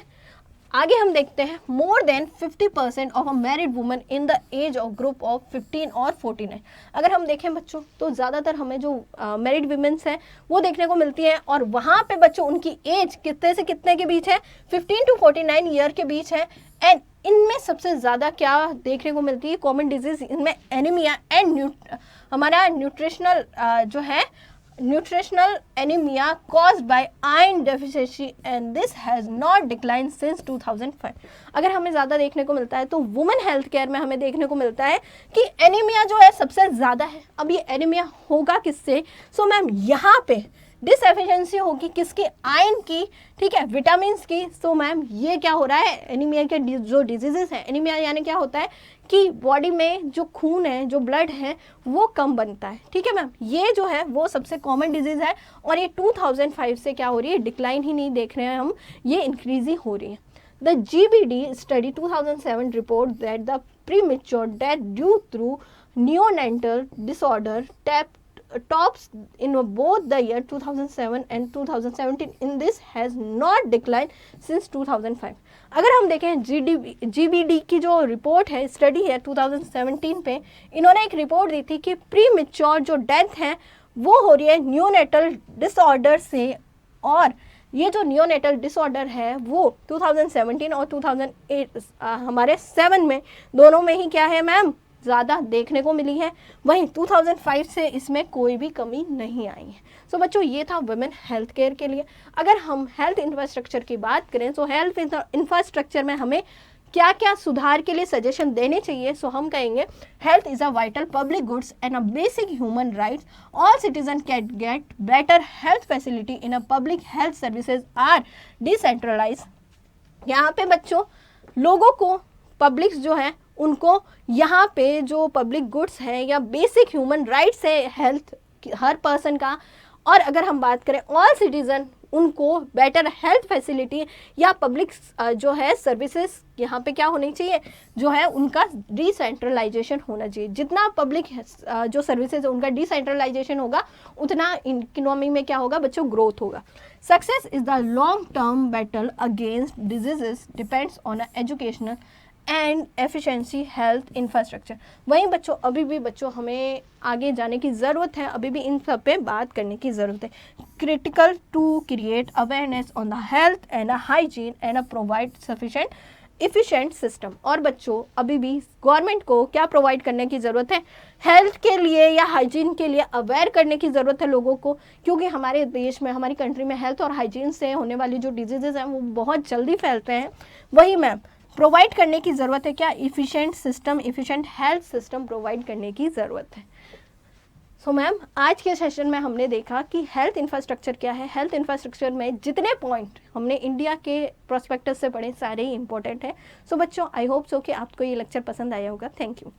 आगे हम देखते हैं more than 50% of a married woman in the age of group of 15 और 49। अगर हम देखें बच्चों, तो ज़्यादातर हमें जो मैरिड वुमेन्स हैं वो देखने को मिलती है, और वहाँ पे बच्चों उनकी एज कितने से कितने के बीच है, 15 to 49 ईयर के बीच है। एंड इनमें सबसे ज़्यादा क्या देखने को मिलती है, कॉमन डिजीज इनमें एनीमिया एंड हमारा न्यूट्रिशनल जो है nutritional anemia caused by iron deficiency and this has not declined since 2005। अगर हमें ज़्यादा देखने को मिलता है तो वुमेन हेल्थ केयर में हमें देखने को मिलता है कि एनीमिया जो है सबसे ज़्यादा है। अब ये एनीमिया होगा किससे, सो मैम यहाँ पे डिसएफिशिएंसी होगी किसकी, आयरन की, ठीक है, विटामिन की। सो मैम ये क्या हो रहा है, एनीमिया के जो डिजीजेस हैं, एनीमिया यानी क्या होता है कि बॉडी में जो खून है, जो ब्लड है वो कम बनता है। ठीक है मैम, ये जो है वो सबसे कॉमन डिजीज़ है, और ये 2005 से क्या हो रही है, डिक्लाइन ही नहीं देख रहे हैं हम, ये इंक्रीज ही हो रही है। The GBD study 2007 report that the premature death due through neonatal disorder tops in both the year 2007 and 2017 in this has not declined since 2005। अगर हम देखें GBD की जो रिपोर्ट है, स्टडी है 2017 पे, इन्होंने एक रिपोर्ट दी थी कि प्री मेच्योर जो डेथ है वो हो रही है नियोनेटल डिसऑर्डर से, और ये जो नियोनेटल डिसऑर्डर है वो 2017 और 2008 हमारे 7 में दोनों में ही क्या है मैम, ज़्यादा देखने को मिली है। वहीं 2005 से इसमें कोई भी कमी नहीं आई है। सो बच्चों ये था वुमेन हेल्थ केयर के लिए। अगर हम हेल्थ इंफ्रास्ट्रक्चर की बात करें, सो हेल्थ इंफ्रास्ट्रक्चर में हमें क्या क्या सुधार के लिए सजेशन देने चाहिए, सो हम कहेंगे health is a vital public goods and a basic human rights. All citizen can get better health facility in a public health services are decentralize. यहाँ पे बच्चों लोगों को, पब्लिक्स जो है उनको यहाँ पे जो पब्लिक गुड्स है या बेसिक ह्यूमन राइट्स है हेल्थ हर पर्सन का, और अगर हम बात करें ऑल सिटीज़न, उनको बेटर हेल्थ फैसिलिटी या पब्लिक जो है सर्विसेज यहाँ पे क्या होनी चाहिए, जो है उनका डिसेंट्रलाइजेशन होना चाहिए। जितना पब्लिक जो सर्विसेज है उनका डिसेंट्रलाइजेशन होगा, उतना इकोनॉमी में क्या होगा बच्चों, ग्रोथ होगा। Success is the long term battle against diseases depends on educational and efficiency health infrastructure. वहीं बच्चों अभी भी बच्चों हमें आगे जाने की ज़रूरत है, अभी भी इन सब पे बात करने की ज़रूरत है। Critical to create awareness on the health and hygiene and provide sufficient efficient system. और बच्चों अभी भी गवर्नमेंट को क्या प्रोवाइड करने की ज़रूरत है, हेल्थ के लिए या हाइजीन के लिए अवेयर करने की ज़रूरत है लोगों को, क्योंकि हमारे देश में, हमारी कंट्री में हेल्थ और हाइजीन से होने वाली जो डिजीज़ेज़ हैं वो बहुत जल्दी फैलते हैं। वही मैम प्रोवाइड करने की ज़रूरत है क्या, efficient system, efficient health system provide करने की ज़रूरत है। सो मैम आज के सेशन में हमने देखा कि हेल्थ इंफ्रास्ट्रक्चर क्या है। हेल्थ इंफ्रास्ट्रक्चर में जितने पॉइंट हमने इंडिया के प्रोस्पेक्टस से पढ़े सारे ही इंपॉर्टेंट है। सो बच्चों आई होप सो कि आपको ये लेक्चर पसंद आया होगा। Thank you.